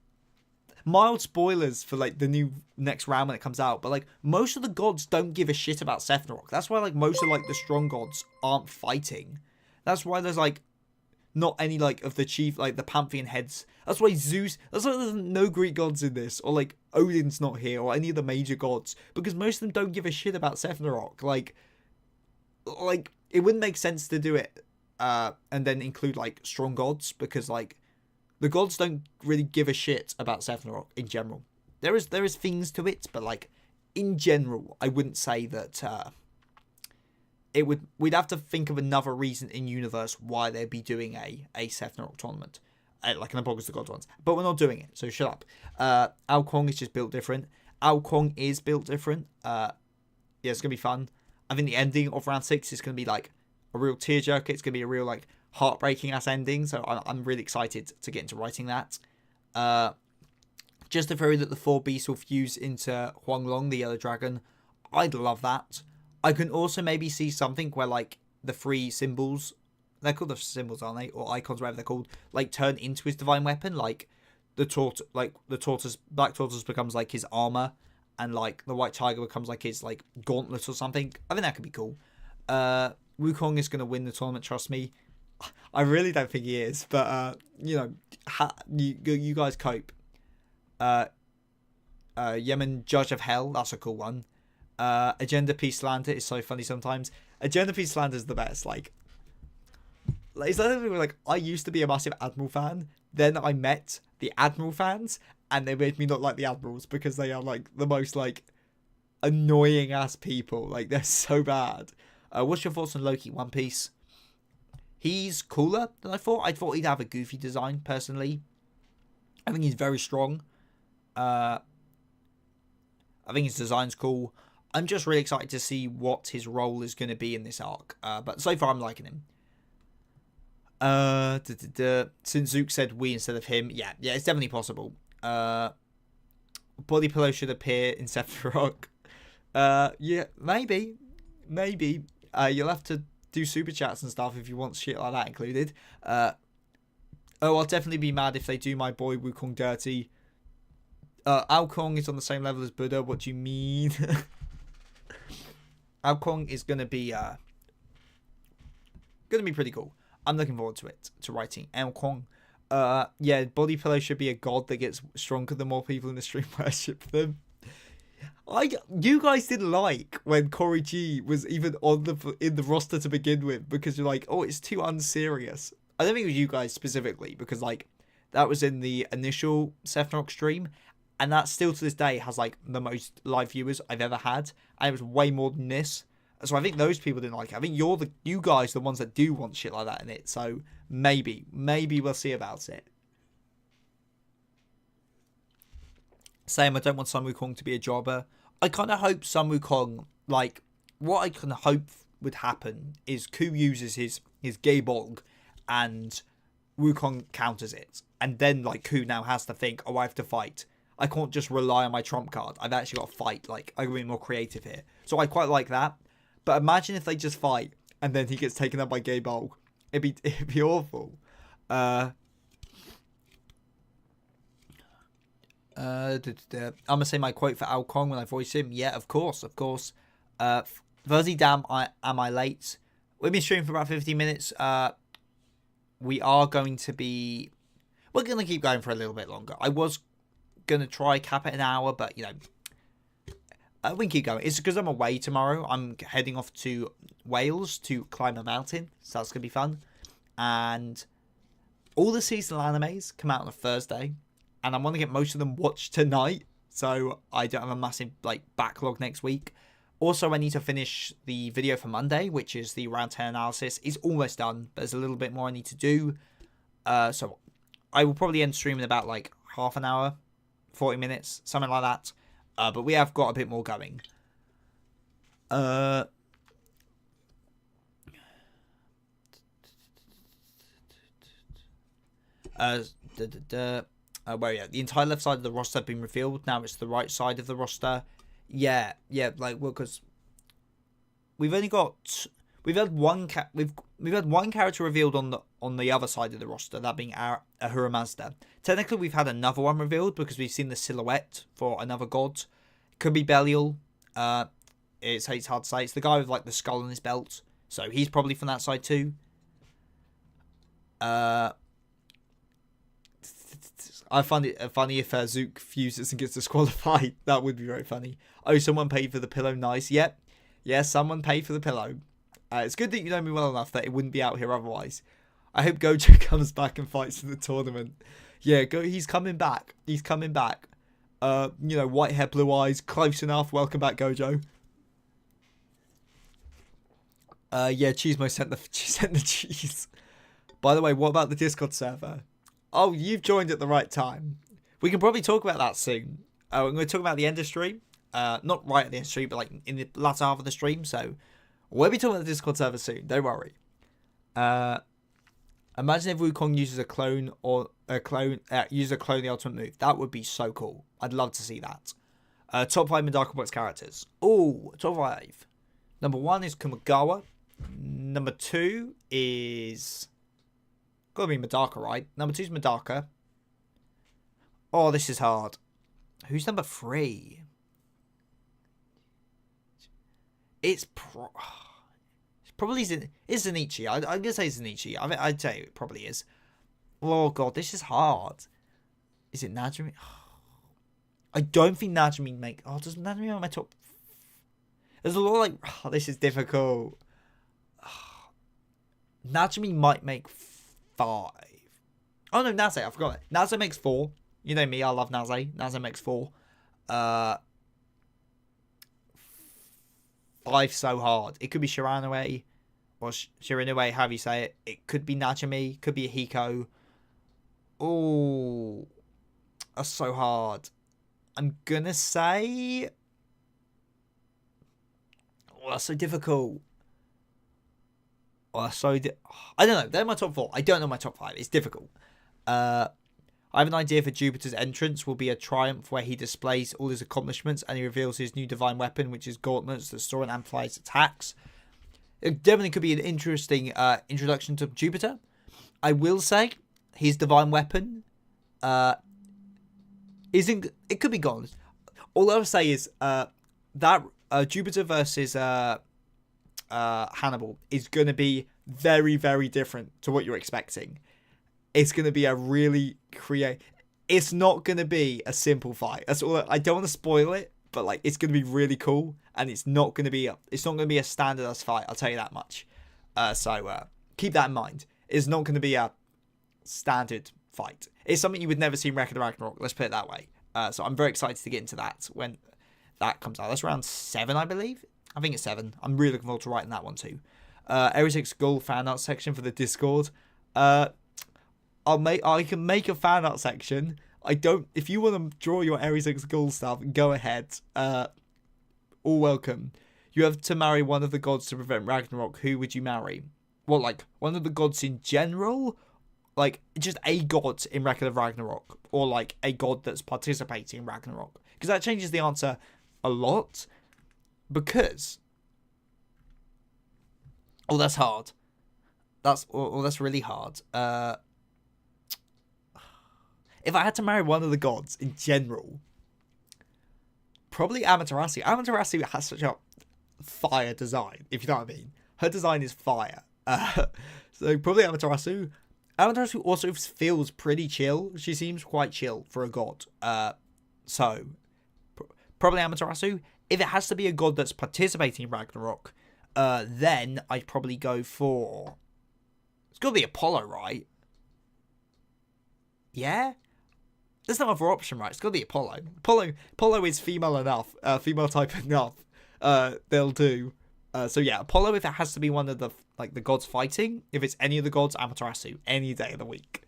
mild spoilers for, like, the new next round when it comes out, but, like, most of the gods don't give a shit about Sephiroth. That's why, like, most of, like, the strong gods aren't fighting. That's why there's, like, not any, like, of the chief, like, the Pantheon heads. That's why that's why there's no Greek gods in this, or, like, Odin's not here, or any of the major gods, because most of them don't give a shit about Sephiroth. Like, it wouldn't make sense to do it, and then include, like, strong gods, because, like, the gods don't really give a shit about Sephiroth in general. There is things to it, but, like, in general, I wouldn't say that, we'd have to think of another reason in universe why they'd be doing a Sephiroth tournament, like an Apocalypse of the Gods ones, but we're not doing it, so shut up. Ao Kuang is just built different. Ao Kuang is built different. Yeah, it's gonna be fun. I think the ending of round 6 is gonna be like a real tearjerker. It's gonna be a real, like, heartbreaking ass ending, so I'm really excited to get into writing that. Just the theory that the 4 beasts will fuse into Huanglong, the yellow dragon. I'd love that. I can also maybe see something where, like, the 3 symbols, they're called the symbols, aren't they? Or icons, whatever they're called, like, turn into his divine weapon. Like, the black tortoise becomes, like, his armor, and, like, the white tiger becomes, like, his, like, gauntlet or something. I think that could be cool. Wukong is going to win the tournament, trust me. I really don't think he is, but, you know, you guys cope. Yemen, Judge of Hell, that's a cool one. Agenda Peace Slander is so funny sometimes. Agenda Peace Slander is the best. Like it's like I used to be a massive Admiral fan. Then I met the Admiral fans, and they made me not like the Admirals because they are, like, the most, like, annoying ass people. Like, they're so bad. What's your thoughts on Loki One Piece? He's cooler than I thought. I thought he'd have a goofy design, personally. I think he's very strong. I think his design's cool. I'm just really excited to see what his role is going to be in this arc. But so far, I'm liking him. Since Zook said we instead of him, yeah, it's definitely possible. Body pillow should appear in Sephiroth. Yeah, maybe. You'll have to do super chats and stuff if you want shit like that included. I'll definitely be mad if they do my boy Wukong dirty. Ao Kuang is on the same level as Buddha. What do you mean? Ao Kuang is gonna be pretty cool. I'm looking forward to it, to writing Ao Kuang. Yeah, Body Pillow should be a god that gets stronger the more people in the stream worship them. You guys didn't like when Corey G was even in the roster to begin with, because you're like, oh, it's too unserious. I don't think it was you guys specifically, because, like, that was in the initial Sephiroth stream, and that still to this day has, like, the most live viewers I've ever had, and it was way more than this. So I think those people didn't like it. I think you guys are the ones that do want shit like that in it. So maybe we'll see about it. Same, I don't want Sun Wukong to be a jobber. I kind of hope Sun Wukong, like, what I can hope would happen is Ku uses his gay bolg and Wukong counters it. And then, like, Ku now has to think, oh, I have to fight. I can't just rely on my trump card. I've actually got to fight. Like, I'm going to be more creative here. So I quite like that. But imagine if they just fight and then he gets taken out by gay bolg. It'd be awful. I'm gonna say my quote for Ao Kuang when I voice him. Yeah, of course. Fuzzy damn, am I late? We've been streaming for about 15 minutes. We're gonna keep going for a little bit longer. I was gonna try cap it an hour, but you know, we can keep going. It's because I'm away tomorrow. I'm heading off to Wales to climb a mountain, so that's gonna be fun. And all the seasonal animes come out on a Thursday, and I want to get most of them watched tonight, so I don't have a massive, like, backlog next week. Also, I need to finish the video for Monday, which is the round 10 analysis. It's almost done, but there's a little bit more I need to do. So I will probably end stream in about, like, half an hour. 40 minutes, something like that. But we have got a bit more going. Where yeah, the entire left side of the roster have been revealed. Now it's the right side of the roster. Yeah, like, well, because we've only got we've had one character revealed on the other side of the roster, that being Ahura Mazda. Technically, we've had another one revealed because we've seen the silhouette for another god. Could be Belial. It's hard to say. It's the guy with like the skull on his belt, so he's probably from that side too. I find it funny if Zook fuses and gets disqualified. That would be very funny. Oh, someone paid for the pillow. Nice. Yep. Yeah, someone paid for the pillow. It's good that you know me well enough that it wouldn't be out here otherwise. I hope Gojo comes back and fights in the tournament. Yeah, he's coming back. He's coming back. White hair, blue eyes, close enough. Welcome back, Gojo. Yeah, Cheesemo sent the cheese. By the way, what about the Discord server? Oh, you've joined at the right time. We can probably talk about that soon. I'm going to talk about the end of stream. Not right at the end of stream, but like in the latter half of the stream. So we'll be talking about the Discord server soon. Don't worry. Imagine if Wukong uses a clone the ultimate move. That would be so cool. I'd love to see that. Top 5 Madara Box characters. Oh, top 5. Number 1 is Kamigawa. Number 2 is... Gotta be Madaka, right? Number 2 is Madaka. Oh, this is hard. Who's number 3? It's probably Zenichi. I'm going to say Zenichi. I'd say it probably is. Oh, God, this is hard. Is it Najimi? I don't think Najimi make... Oh, does Najimi make my top... There's a lot of like... Oh, this is difficult. Najimi might make 5. Oh, no, Naze. I forgot it. Naze makes 4. You know me. I love Naze. Naze makes 4. 5 so hard. It could be Shiranue or Shiranue, however you say it. It could be Najimi. Could be a Hiko. Oh, that's so hard. I'm gonna say... Oh, that's so difficult. Oh, that's so... I don't know. They're my top 4. I don't know my top 5. It's difficult. I have an idea for Jupiter's entrance will be a triumph where he displays all his accomplishments and he reveals his new divine weapon, which is gauntlets that store and amplify his attacks. It definitely could be an interesting introduction to Jupiter. I will say his divine weapon isn't... It could be gauntlets. All I'll say is that Jupiter versus Hannibal is going to be very, very different to what you're expecting. It's going to be a really it's not going to be a simple fight. That's all. I don't want to spoil it, but like it's going to be really cool, and it's not going to be a standardized fight. I'll tell you that much. So keep that in mind. It's not going to be a standard fight. It's something you would never see in Ragnarok. Let's put it that way. So I'm very excited to get into that when that comes out. That's around 7, I believe. I think it's 7. I'm really looking forward to writing that one too. Aries X Skull fan art section for the Discord. I can make a fan art section. If you want to draw your Aries X Skull stuff, go ahead. All welcome. You have to marry one of the gods to prevent Ragnarok. Who would you marry? Well, like one of the gods in general, like just a god in Record of Ragnarok, or like a god that's participating in Ragnarok, because that changes the answer a lot. Because that's hard. That's really hard. If I had to marry one of the gods in general, probably Amaterasu. Amaterasu has such a fire design, if you know what I mean. Her design is fire. So probably Amaterasu. Amaterasu also feels pretty chill. She seems quite chill for a god. So probably Amaterasu. If it has to be a god that's participating in Ragnarok, then I'd probably go for... It's got to be Apollo, right? Yeah? There's no other option, right? It's got to be Apollo. Apollo is female enough. Female type enough. They'll do. So yeah, Apollo, if it has to be one of the gods fighting. If it's any of the gods, Amaterasu. Any day of the week.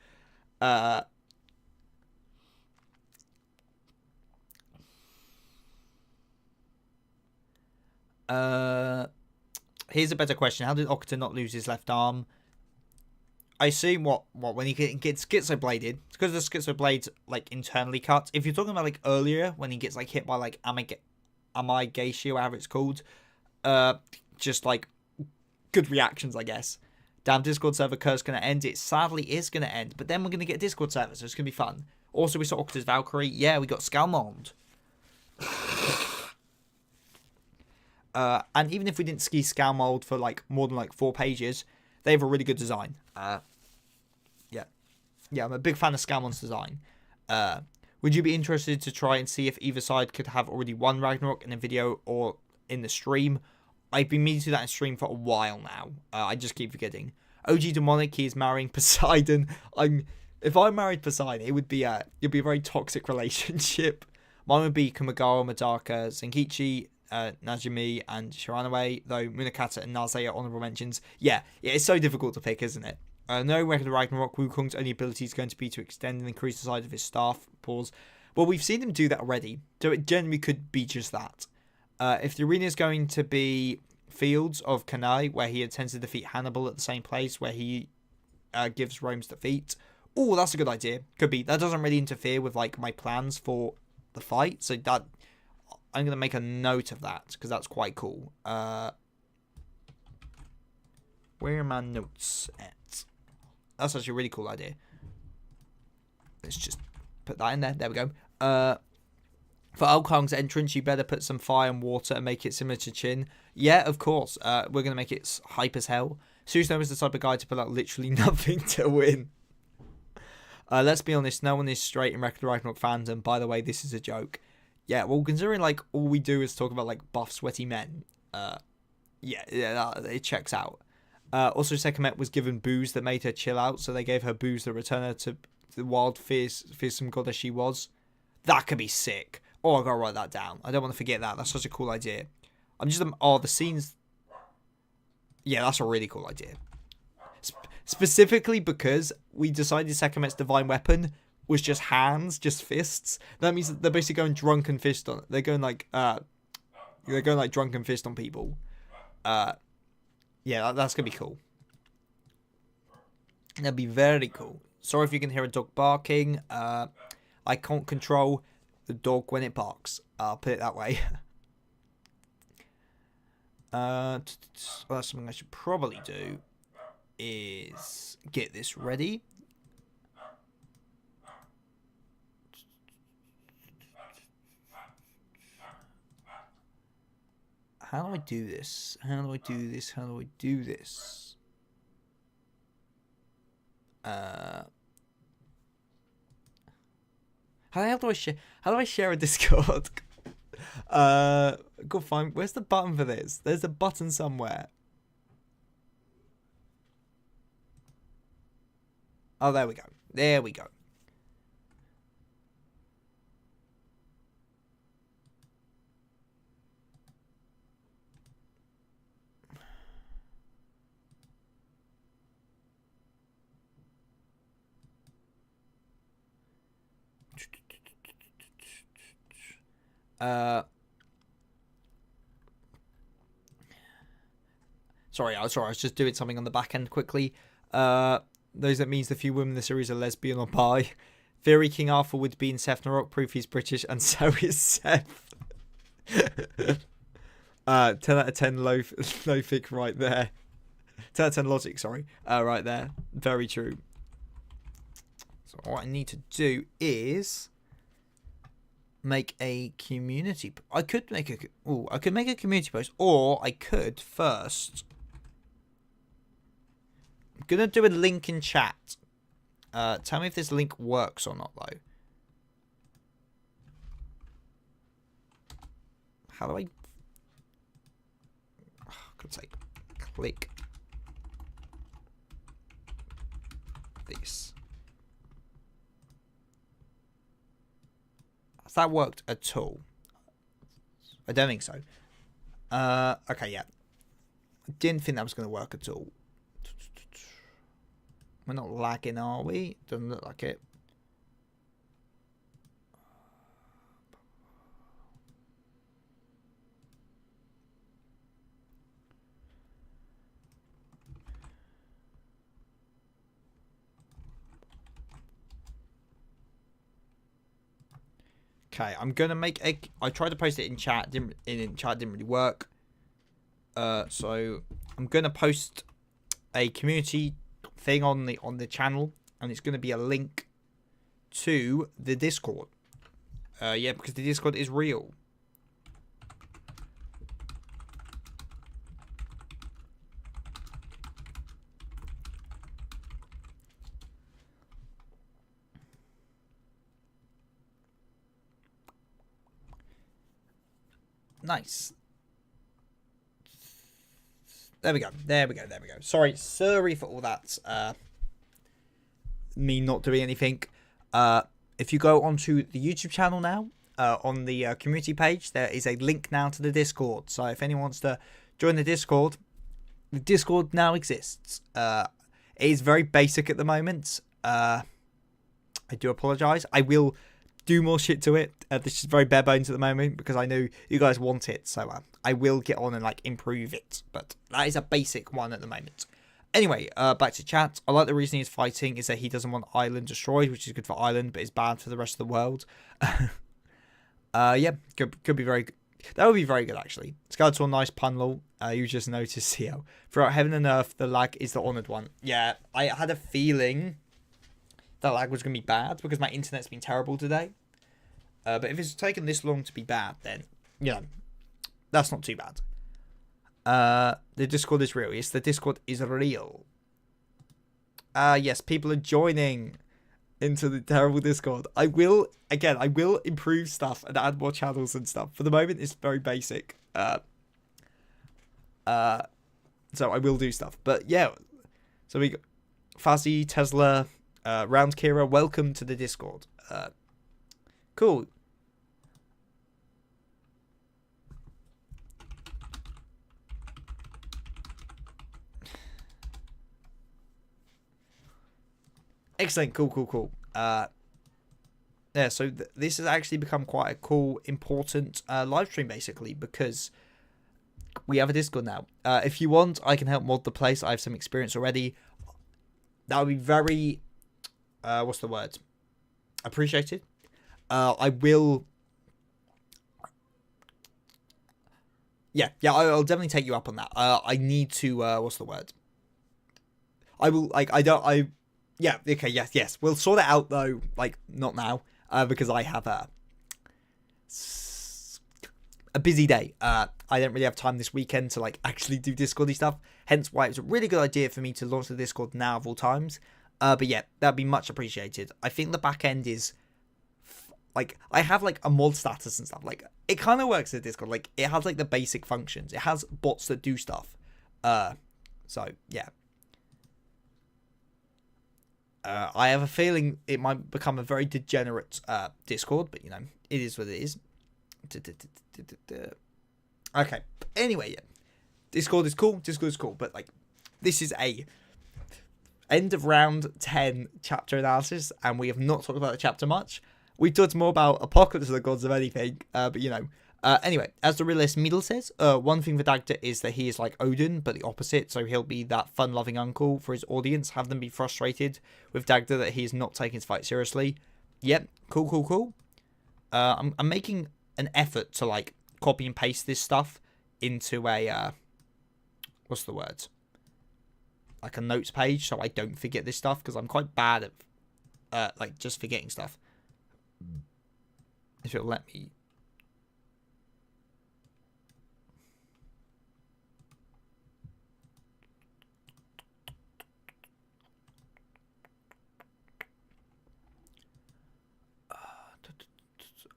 Here's a better question. How did Okta not lose his left arm? I assume what when he gets schizo-bladed, it's because the schizo blade's like internally cut. If you're talking about like earlier when he gets like hit by like Amigashio, whatever it's called, just like good reactions, I guess. Damn, Discord server curse gonna end. It sadly is gonna end, but then we're gonna get a Discord server, so it's gonna be fun. Also, we saw Okta's Valkyrie. Yeah, we got Skalmond. And even if we didn't ski Skalmold for like more than like 4 pages, they have a really good design. Yeah, I'm a big fan of Skalmond's design. Would you be interested to try and see if either side could have already won Ragnarok in a video or in the stream? I've been meaning to do that in stream for a while now. I just keep forgetting. OG Demonic, he is marrying Poseidon. If I married Poseidon, it'd be a very toxic relationship. Mine would be Kamagawa, Madaka, Zenkichi, Najimi, and Shiranue, though Munakata and Naze are honourable mentions. Yeah, it's so difficult to pick, isn't it? No regular Ragnarok, Wukong's only ability is going to be to extend and increase the size of his staff. Pause. Well, we've seen him do that already, so it generally could be just that. If the arena is going to be Fields of Kanai, where he intends to defeat Hannibal at the same place where he gives Rome's defeat. Oh, that's a good idea. Could be. That doesn't really interfere with like my plans for the fight, so that I'm going to make a note of that because that's quite cool. Where are my notes at? That's actually a really cool idea. Let's just put that in there. There we go. For Alkong's entrance, you better put some fire and water and make it similar to Chin. Yeah, of course. We're going to make it hype as hell. Susanoo is the type of guy to put out literally nothing to win. Let's be honest, no one is straight in Ragnarok fandom. By the way, this is a joke. Yeah, well, considering like all we do is talk about like buff, sweaty men. Yeah, it checks out. Also, Sekhmet was given booze that made her chill out, so they gave her booze that returned her to the wild, fearsome goddess she was. That could be sick. Oh, I gotta write that down. I don't want to forget that. That's such a cool idea. The scenes. Yeah, that's a really cool idea. Specifically because we decided Sekhmet's divine weapon was just hands, just fists. That means that they're basically going drunken fist on it. They're going like drunken fist on people. Yeah, that's gonna be cool. That'd be very cool. Sorry if you can hear a dog barking. I can't control the dog when it barks. I'll put it that way. Well, that's something I should probably do is get this ready. How do I do this? How do I do this? How do I do this? How the hell do I share? How do I share a Discord? Go find. Where's the button for this? There's a button somewhere. Oh, there we go. There we go. Sorry, I was just doing something on the back end quickly. Those that means the few women in the series are lesbian or bi. Theory King Arthur would be in Ragnarok, proof he's British, and so is Seth. 10 out of 10 logic right there. 10 out of 10 logic, sorry. Right there. Very true. So what I need to do is make a community. I could make a community post, or I could first. I'm gonna do a link in chat. Tell me if this link works or not, though. How do I? Oh, God's sake! Click this. Has that worked at all? I don't think so. Okay, yeah. I didn't think that was going to work at all. We're not lagging, are we? Doesn't look like it. Okay, I'm gonna make a. I tried to post it in chat. Didn't really work. So I'm gonna post a community thing on the channel, and it's gonna be a link to the Discord. Yeah, because the Discord is real. Nice. There we go. Sorry for all that. Me not doing anything. If you go onto the YouTube channel now, on the community page, there is a link now to the Discord. So if anyone wants to join the Discord now exists. It is very basic at the moment. I do apologise. I will do more shit to it. This is very bare bones at the moment because I know you guys want it. So I will get on and like improve it. But that is a basic one at the moment. Anyway, back to chat. I like the reason he's fighting is that he doesn't want Ireland destroyed, which is good for Ireland, but is bad for the rest of the world. Yeah, could be very good. That would be very good, actually. Skeletor, nice pun, lol. You just noticed here. Throughout heaven and earth, the lag is the honoured one. Yeah, I had a feeling that lag was going to be bad because my internet's been terrible today. But if it's taken this long to be bad, then, you know, that's not too bad. The Discord is real. Yes, the Discord is real. Yes, people are joining into the terrible Discord. I will improve stuff and add more channels and stuff. For the moment, it's very basic. So I will do stuff. But yeah, so we got Fuzzy, Tesla, Round Kira, welcome to the Discord. Cool. Excellent, cool. Yeah, so this has actually become quite a cool, important live stream, basically, because we have a Discord now. If you want, I can help mod the place. I have some experience already. That would be very, what's the word? Appreciated. I will... Yeah, I'll definitely take you up on that. I need to, what's the word? I will, like, yeah, okay, yes. We'll sort it out, though, like, not now, because I have a busy day. I don't really have time this weekend to, like, actually do Discordy stuff, hence why it's a really good idea for me to launch the Discord now of all times. But yeah, that'd be much appreciated. I think the back end is, like, I have, like, a mod status and stuff. Like, it kind of works in Discord. Like, it has, like, the basic functions. It has bots that do stuff. So, yeah. I have a feeling it might become a very degenerate Discord, but, you know, it is what it is. Okay, anyway, yeah. Discord is cool, but, like, this is a end of round 10 chapter analysis, and we have not talked about the chapter much. We talked more about Apocalypse of the Gods of anything, but, you know. Anyway, as the realist Meadle says, one thing for Dagda is that he is like Odin, but the opposite, so he'll be that fun-loving uncle for his audience, have them be frustrated with Dagda that he is not taking his fight seriously. Yep, cool. I'm making an effort to, like, copy and paste this stuff into a, what's the word? Like a notes page, so I don't forget this stuff, because I'm quite bad at, like, just forgetting stuff. If it'll let me...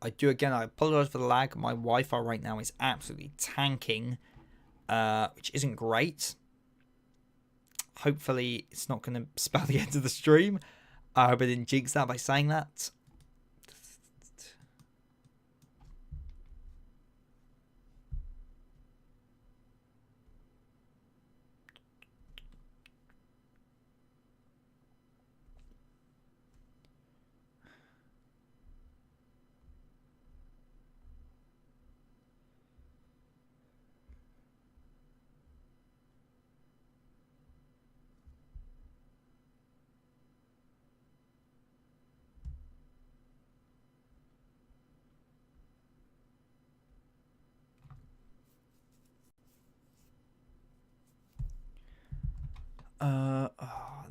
I apologize for the lag. My Wi-Fi right now is absolutely tanking, which isn't great. Hopefully, it's not going to spell the end of the stream. I hope I didn't jinx that by saying that.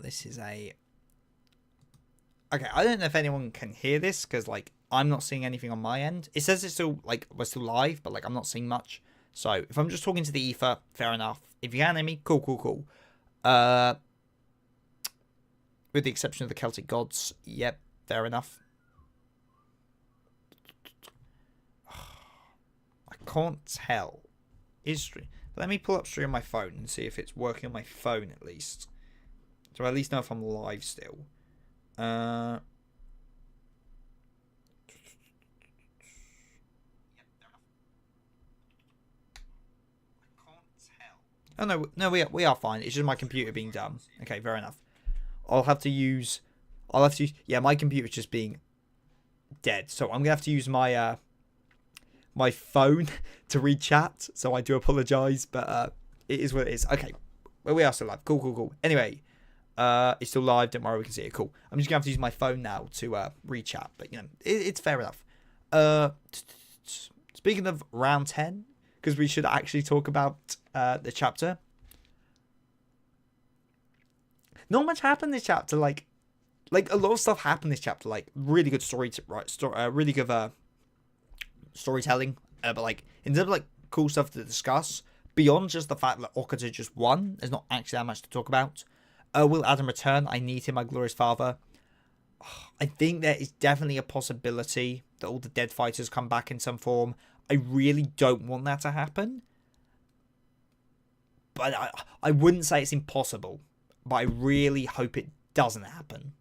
This is a... Okay, I don't know if anyone can hear this, because, like, I'm not seeing anything on my end. It says it's still, like, we're still live, but, like, I'm not seeing much. So, if I'm just talking to the ether, fair enough. If you can hear me, cool. With the exception of the Celtic gods, yep, fair enough. I can't tell. Let me pull up stream on my phone and see if it's working on my phone at least. So I at least know if I'm live still. Oh no, we are fine. It's just my computer being dumb. Okay, fair enough. I'll have to use, yeah, my computer's just being dead. So I'm gonna have to use my my phone to read chat. So I do apologize, but it is what it is. Okay, well, we are still live. Cool. Anyway, it's still live. Don't worry, we can see it. Cool. I'm just gonna have to use my phone now to read chat, but you know, it's fair enough. Speaking of round 10, because we should actually talk about the chapter. Not much happened this chapter. Like a lot of stuff happened this chapter. Like really good really good storytelling. But like in terms of like cool stuff to discuss, beyond just the fact that Okuta just won, there's not actually that much to talk about. Will Adam return? I need him, my glorious father. I think there is definitely a possibility that all the dead fighters come back in some form. I really don't want that to happen. But I wouldn't say it's impossible. But I really hope it doesn't happen.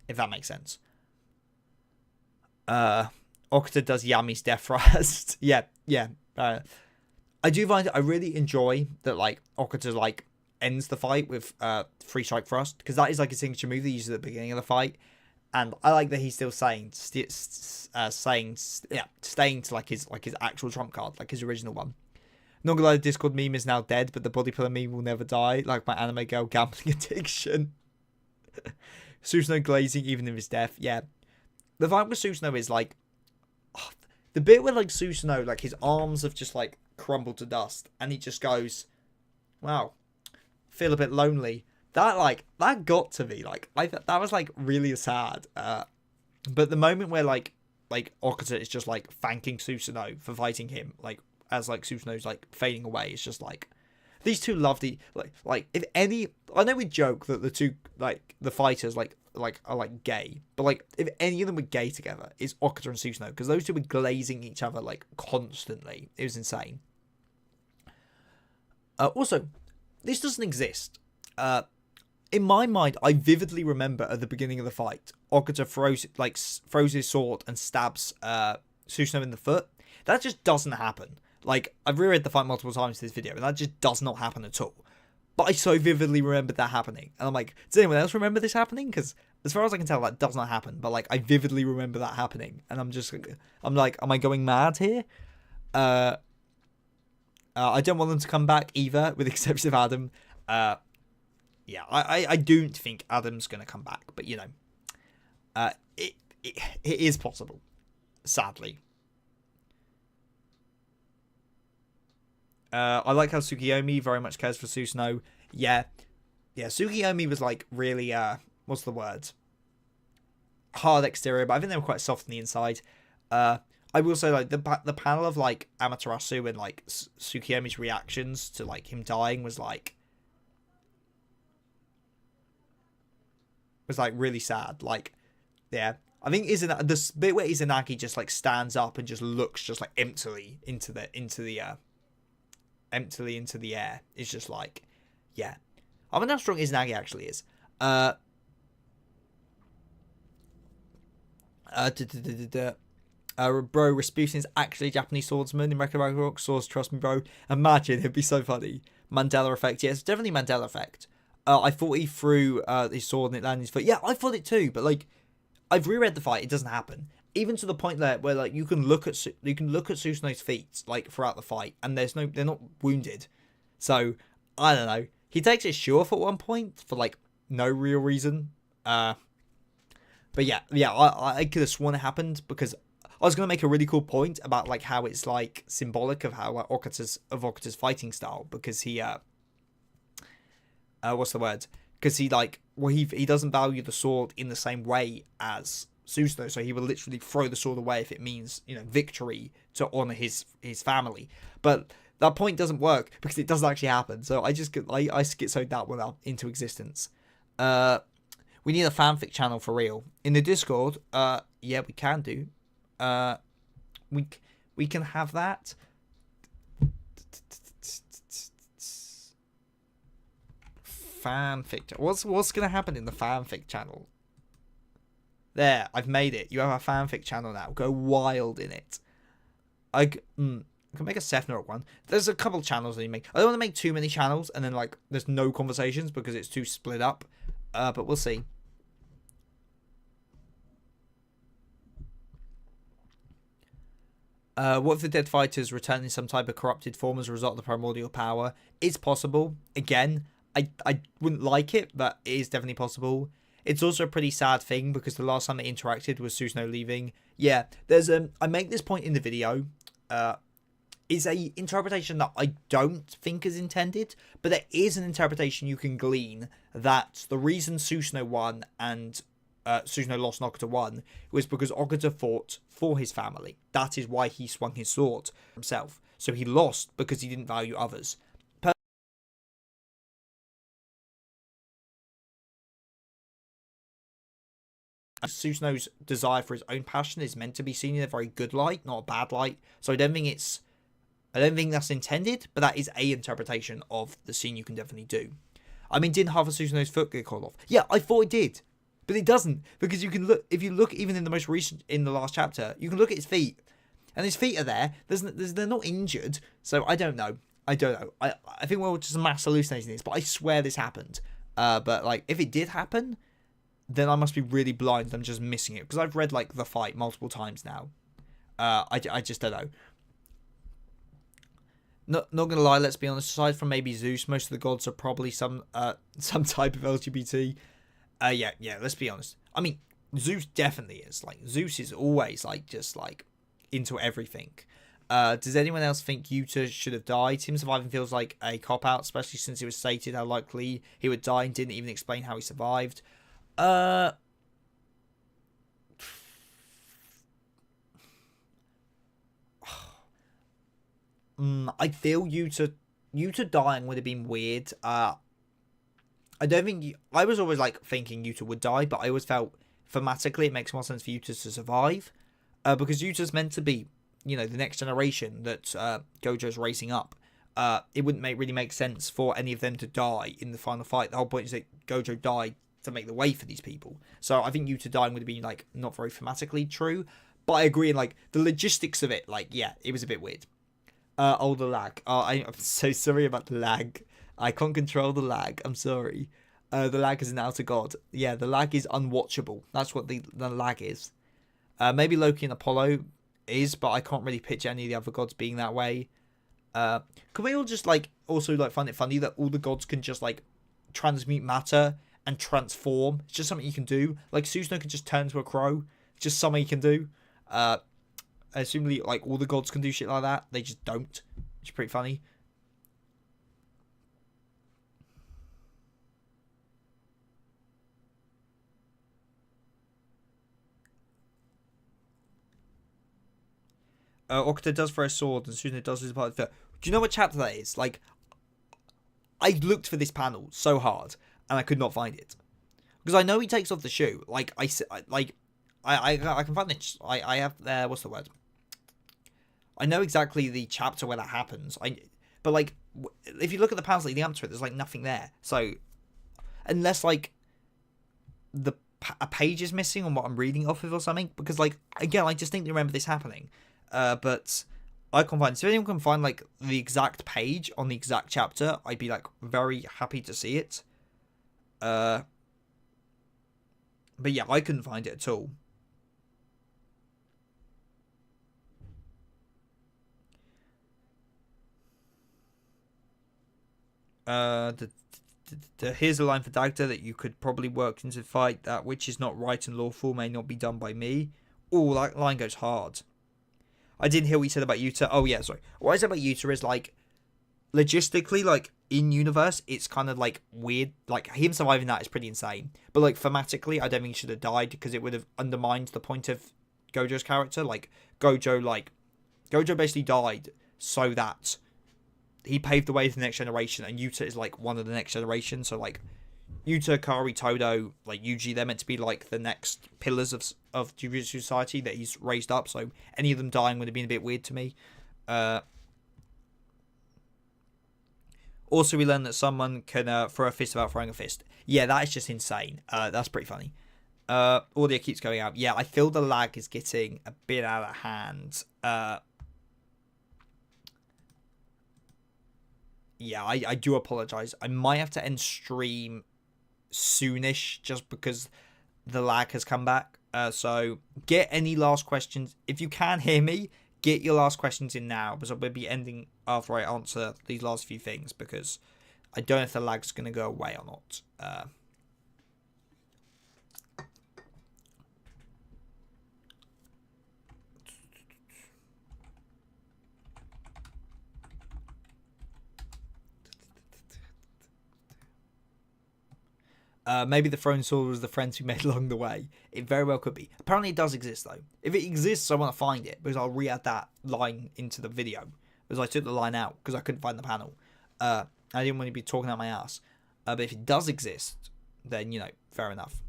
If that makes sense. Okuta does Yami's death thrust. yeah. I do find I really enjoy that like Okuta like ends the fight with free strike thrust, because that is like a signature move he uses at the beginning of the fight. And I like that he's still staying to like his actual trump card, like his original one. Not gonna lie, the Discord meme is now dead, but the body pillar meme will never die, like my anime girl gambling addiction. Susanoo glazing even in his death, yeah. The fight with Susanoo is like the bit where like Susanoo, like his arms have just like crumbled to dust, and he just goes, "Wow, feel a bit lonely." That got to me. Like that was like really sad. But the moment where like Okuta is just like thanking Susanoo for fighting him, like as like Susanoo's like fading away, it's just like these two lovely like if any, I know we joke that the two like the fighters like are like gay, but like if any of them were gay together, it's Okuta and Susanoo, because those two were glazing each other like constantly. It was insane. Also, this doesn't exist. In my mind, I vividly remember at the beginning of the fight, Okuta throws his sword and stabs Susanoo in the foot. That just doesn't happen. Like, I've reread the fight multiple times in this video, and that just does not happen at all. But I so vividly remembered that happening. And I'm like, does anyone else remember this happening? Because as far as I can tell, that does not happen. But, like, I vividly remember that happening. And I'm like, am I going mad here? I don't want them to come back either, with the exception of Adam. Yeah, I don't think Adam's going to come back. But, you know, it is possible, sadly. I like how Tsukiyomi very much cares for Susanoo. Yeah, Tsukiyomi was like really, what's the word? Hard exterior, but I think they were quite soft on the inside. I will say like the panel of like Amaterasu and like Tsukiyomi's reactions to like him dying was like really sad. Like, yeah, I think the bit where Izanagi just like stands up and just looks just like emptily into the air. It's just like, yeah. I wonder how strong Izanagi actually is. Bro, Rasputin is actually a Japanese swordsman in Ragnarok. Swords, trust me, bro. Imagine, it'd be so funny. Mandela effect. Yeah, it's definitely Mandela effect. I thought he threw his sword and it landed in his foot. Yeah, I thought it too, but like, I've reread the fight. It doesn't happen. Even to the point there where like you can look at Susanoo's feet like throughout the fight, and they're not wounded. So I don't know. He takes his shoe off at one point for like no real reason. But yeah. I could have sworn it happened, because I was gonna make a really cool point about like how it's like symbolic of how Okuta's fighting style, because he what's the word? because he like, well, he doesn't value the sword in the same way as Susanoo, so he will literally throw the sword away if it means, you know, victory to honor his family. But that point doesn't work because it doesn't actually happen. So I schizoed that one out into existence. We need a fanfic channel for real in the Discord. Yeah, we can do. We can have that. Fanfic. What's gonna happen in the fanfic channel? There, I've made it. You have a fanfic channel now. Go wild in it. I can make a Ragnarok one. There's a couple channels that you make. I don't want to make too many channels and then like there's no conversations because it's too split up. But we'll see. What if the dead fighters return in some type of corrupted form as a result of the primordial power? It's possible. Again, I wouldn't like it, but it is definitely possible. It's also a pretty sad thing because the last time they interacted was Susanoo leaving. Yeah, there's I make this point in the video. Is a interpretation that I don't think is intended, but there is an interpretation you can glean that the reason Susanoo won and Susanoo lost and Okuta won was because Okuta fought for his family. That is why he swung his sword himself. So he lost because he didn't value others. Susanoo's desire for his own passion is meant to be seen in a very good light, not a bad light. So I don't think that's intended, but that is a interpretation of the scene you can definitely do. I mean, didn't half of Susanoo's foot get called off? Yeah, I thought it did. But it doesn't, because you can look, if you look even in the most recent, in the last chapter, you can look at his feet, and his feet are there. They're not injured, so I don't know. I think we're just mass hallucinating this, but I swear this happened. But like, if it did happen, then I must be really blind. I'm just missing it because I've read like the fight multiple times now. I just don't know. Not gonna lie. Let's be honest. Aside from maybe Zeus, most of the gods are probably some type of LGBT. Yeah, let's be honest. I mean, Zeus definitely is. Like, Zeus is always, like, just, like, into everything. Does anyone else think Yuta should have died? Him surviving feels like a cop-out, especially since it was stated how likely he would die and didn't even explain how he survived. I feel Yuta dying would have been weird. I don't think I was always like thinking Yuta would die, but I always felt thematically it makes more sense for Yuta to survive, because Yuta's meant to be, you know, the next generation that Gojo's racing up. It wouldn't really make sense for any of them to die in the final fight. The whole point is that Gojo died to make the way for these people. So I think Yuta dying would have been like not very thematically true, but I agree in like the logistics of it. Like, yeah, it was a bit weird. The lag. I'm so sorry about the lag. I can't control the lag. I'm sorry. The lag is an outer god. Yeah, the lag is unwatchable. That's what the lag is. Maybe Loki and Apollo is, but I can't really picture any of the other gods being that way. Can we all just like also like find it funny that all the gods can just like transmute matter and transform? It's just something you can do. Like Susanoo can just turn to a crow. It's just something you can do. Assumably like all the gods can do shit like that. They just don't. Which is pretty funny. Okuta does throw a sword and Susanoo does his part of the... Do you know what chapter that is? Like, I looked for this panel so hard and I could not find it. Because I know he takes off the shoe. Like, I can find it. I have... what's the word? I know exactly the chapter where that happens. But, like, if you look at the panels leading up to it, there's, like, nothing there. So, unless, like, a page is missing on what I'm reading off of or something. Because, like, again, I distinctly remember this happening. But I can't find it. So if anyone can find, like, the exact page on the exact chapter, I'd be, like, very happy to see it. But, yeah, I couldn't find it at all. Here's a line for Dagda that you could probably work into the fight. That which is not right and lawful may not be done by me. Oh, that line goes hard. I didn't hear what you said about Yuta. Oh, yeah, sorry. What I said about Yuta is, like, logistically, like in universe, it's kind of like weird. Like him surviving that is pretty insane. But like thematically, I don't think he should have died because it would have undermined the point of Gojo's character. Gojo basically died so that he paved the way for the next generation, and Yuta is like one of the next generation. So like Yuta, Kari, Todo, like Yuji, they're meant to be like the next pillars of Jujutsu Society that he's raised up. So any of them dying would have been a bit weird to me. Also, we learned that someone can throw a fist without throwing a fist. Yeah, that is just insane. That's pretty funny. Audio keeps going out. Yeah, I feel the lag is getting a bit out of hand. Yeah, I do apologize. I might have to end stream soonish just because the lag has come back. So get any last questions. If you can hear me, get your last questions in now, because I will be ending after I answer these last few things, because I don't know if the lag's going to go away or not. Maybe the throne sword was the friends we made along the way. It very well could be. Apparently it does exist though. If it exists, I want to find it, because I'll re-add that line into the video, because I took the line out because I couldn't find the panel. I didn't want to be talking out my ass. But if it does exist, then, fair enough.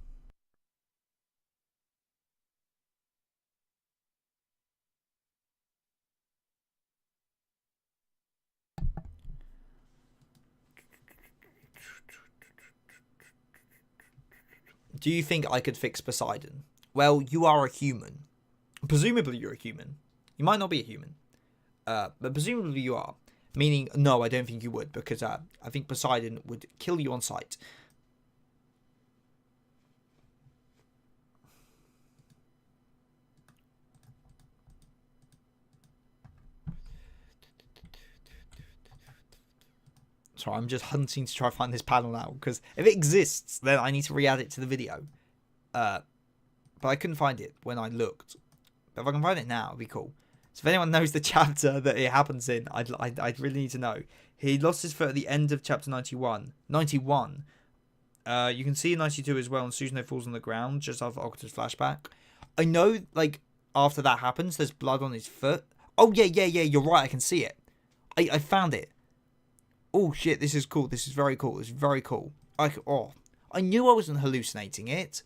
Do you think I could fix Poseidon? Well, you are a human. Presumably you're a human. You might not be a human. But presumably you are. Meaning, no, I don't think you would, because I think Poseidon would kill you on sight. Sorry, I'm just hunting to try to find this panel now, because if it exists, then I need to re-add it to the video. But I couldn't find it when I looked. But if I can find it now, it'd be cool. So if anyone knows the chapter that it happens in, I'd really need to know. He lost his foot at the end of chapter 91. 91. You can see in 92 as well, and Susanoo falls on the ground just after Okuta's flashback. I know, like, after that happens, there's blood on his foot. Oh, yeah, you're right, I can see it. I found it. Oh, shit, this is cool. This is very cool. This is very cool. I knew I wasn't hallucinating it.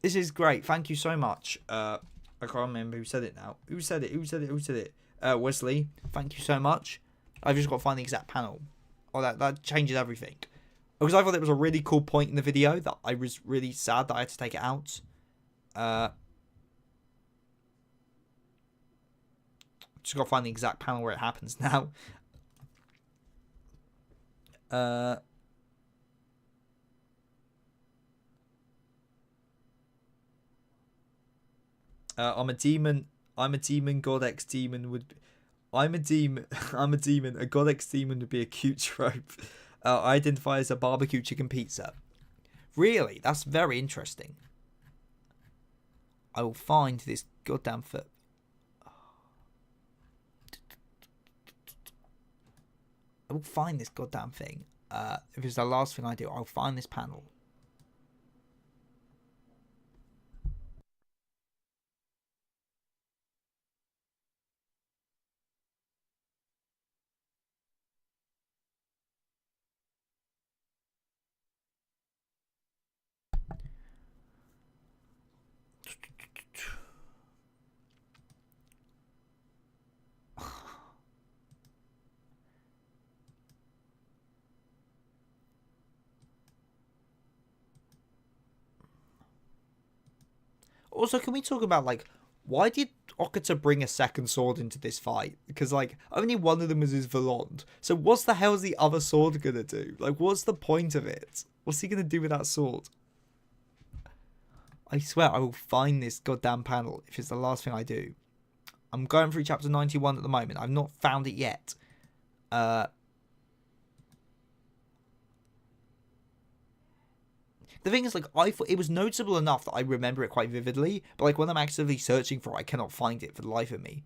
This is great. Thank you so much. I can't remember who said it now. Who said it? Wesley, thank you so much. I've just got to find the exact panel. Oh, that changes everything. Because I thought it was a really cool point in the video that I was really sad that I had to take it out. Just got to find the exact panel where it happens now. I'm a demon. I'm a demon. God X demon would. I'm a demon. I'm a demon. A God X demon would be a cute trope. I identify as a barbecue chicken pizza. Really, that's very interesting. I will find this goddamn foot. I will find this goddamn thing. If it's the last thing I do, I'll find this panel. Also, can we talk about, like, why did Okuta bring a second sword into this fight? Because, like, only one of them was his Volond. So what the hell is the other sword gonna do? Like, what's the point of it? What's he gonna do with that sword? I swear I will find this goddamn panel if it's the last thing I do. I'm going through chapter 91 at the moment. I've not found it yet. The thing is, like, I thought it was noticeable enough that I remember it quite vividly, but, like, when I'm actively searching for it, I cannot find it for the life of me.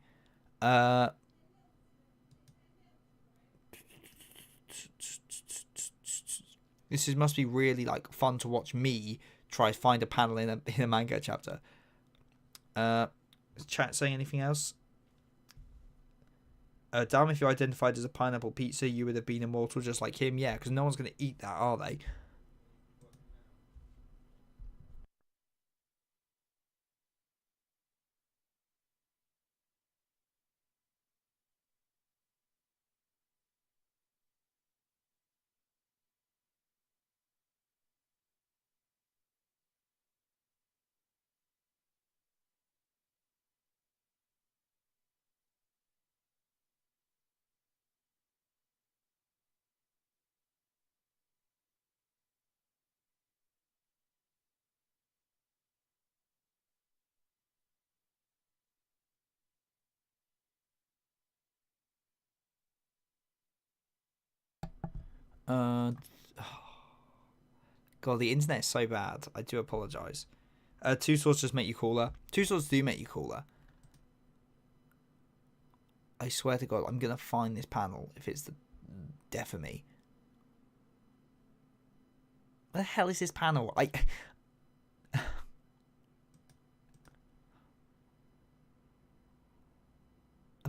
This must be really like fun to watch me try to find a panel in a manga chapter. Is chat saying anything else? Damn, if you identified as a pineapple pizza, you would have been immortal just like him. Yeah, because no one's going to eat that, are they? Uh, God, the internet is so bad. I do apologise. Two swords just make you cooler. Two swords do make you cooler. I swear to God, I'm going to find this panel if it's the death of me. What the hell is this panel? I've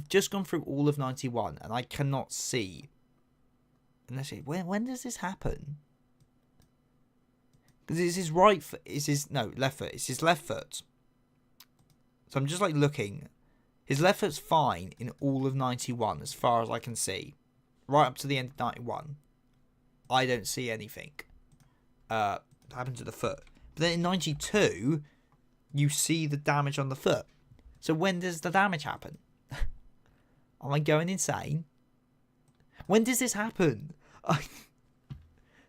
just gone through all of 91 and I cannot see. Unless when does this happen? Because it's his right foot. It's his left foot. It's his left foot. So I'm just like looking. His left foot's fine in all of 91 as far as I can see. Right up to the end of 91. I don't see anything happen to the foot. But then in 92, you see the damage on the foot. So when does the damage happen? Am I going insane? When does this happen?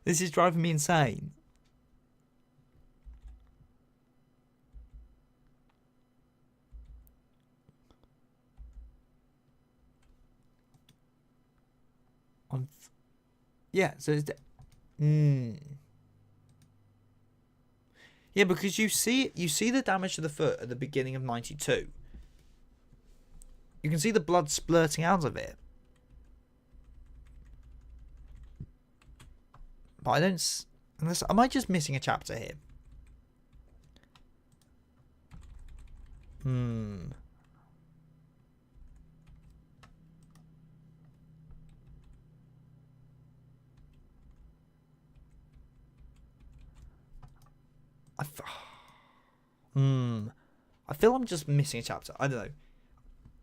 This is driving me insane. Yeah, so it's... Yeah, because you see the damage to the foot at the beginning of 92. You can see the blood splurting out of it. But I don't... Am I just missing a chapter here? I feel I'm just missing a chapter. I don't know.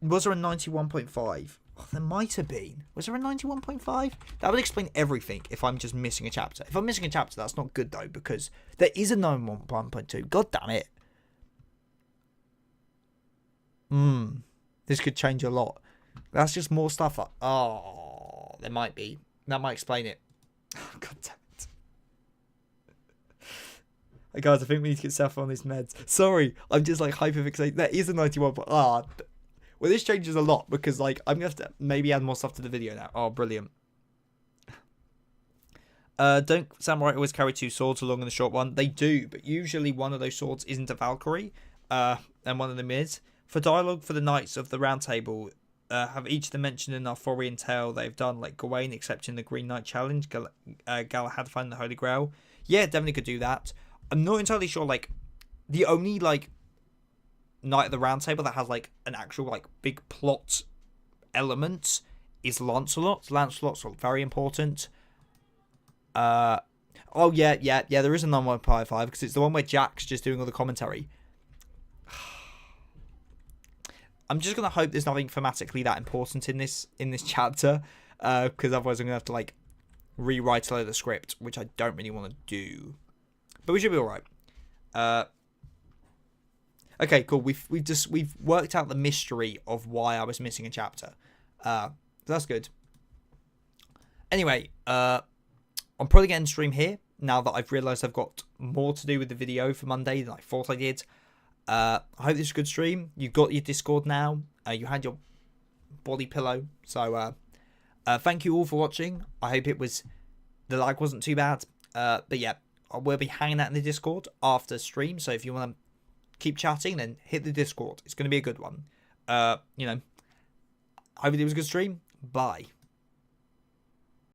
Was there a 91.5? Oh, there might have been. Was there a 91.5? That would explain everything if I'm just missing a chapter. If I'm missing a chapter, that's not good, though, because there is a 91.2. God damn it. This could change a lot. That's just more stuff. Oh, there might be. That might explain it. God damn it. Hey guys, I think we need to get Seth on his meds. Sorry, I'm just like hyper fixated. There is a 91. Well, this changes a lot because like I'm gonna have to maybe add more stuff to the video now. Oh, brilliant. Don't samurai always carry two swords along in the short one? They do, but usually one of those swords isn't a Valkyrie, and one of them is. For dialogue for the Knights of the Round Table, have each of them mentioned in Arthurian tale they've done, like Gawain, except in the Green Knight Challenge, Galahad finding the Holy Grail. Yeah, definitely could do that. I'm not entirely sure, like, the only, like, Knight of the Round Table that has, like, an actual, like, big plot element is Lancelot. Lancelot's very important. Oh, yeah, there is a 9155, because it's the one where Jack's just doing all the commentary. I'm just going to hope there's nothing thematically that important in this chapter, because otherwise I'm going to have to, like, rewrite a load of the script, which I don't really want to do. But we should be alright. Okay, cool. We've worked out the mystery of why I was missing a chapter. So that's good. Anyway, I'm probably going to stream here now that I've realised I've got more to do with the video for Monday than I thought I did. I hope this is a good stream. You've got your Discord now. You had your body pillow. So thank you all for watching. I hope the lag wasn't too bad. But yeah, I will be hanging out in the Discord after stream. So if you want to keep chatting, then hit the Discord. It's going to be a good one. Hopefully it was a good stream. Bye.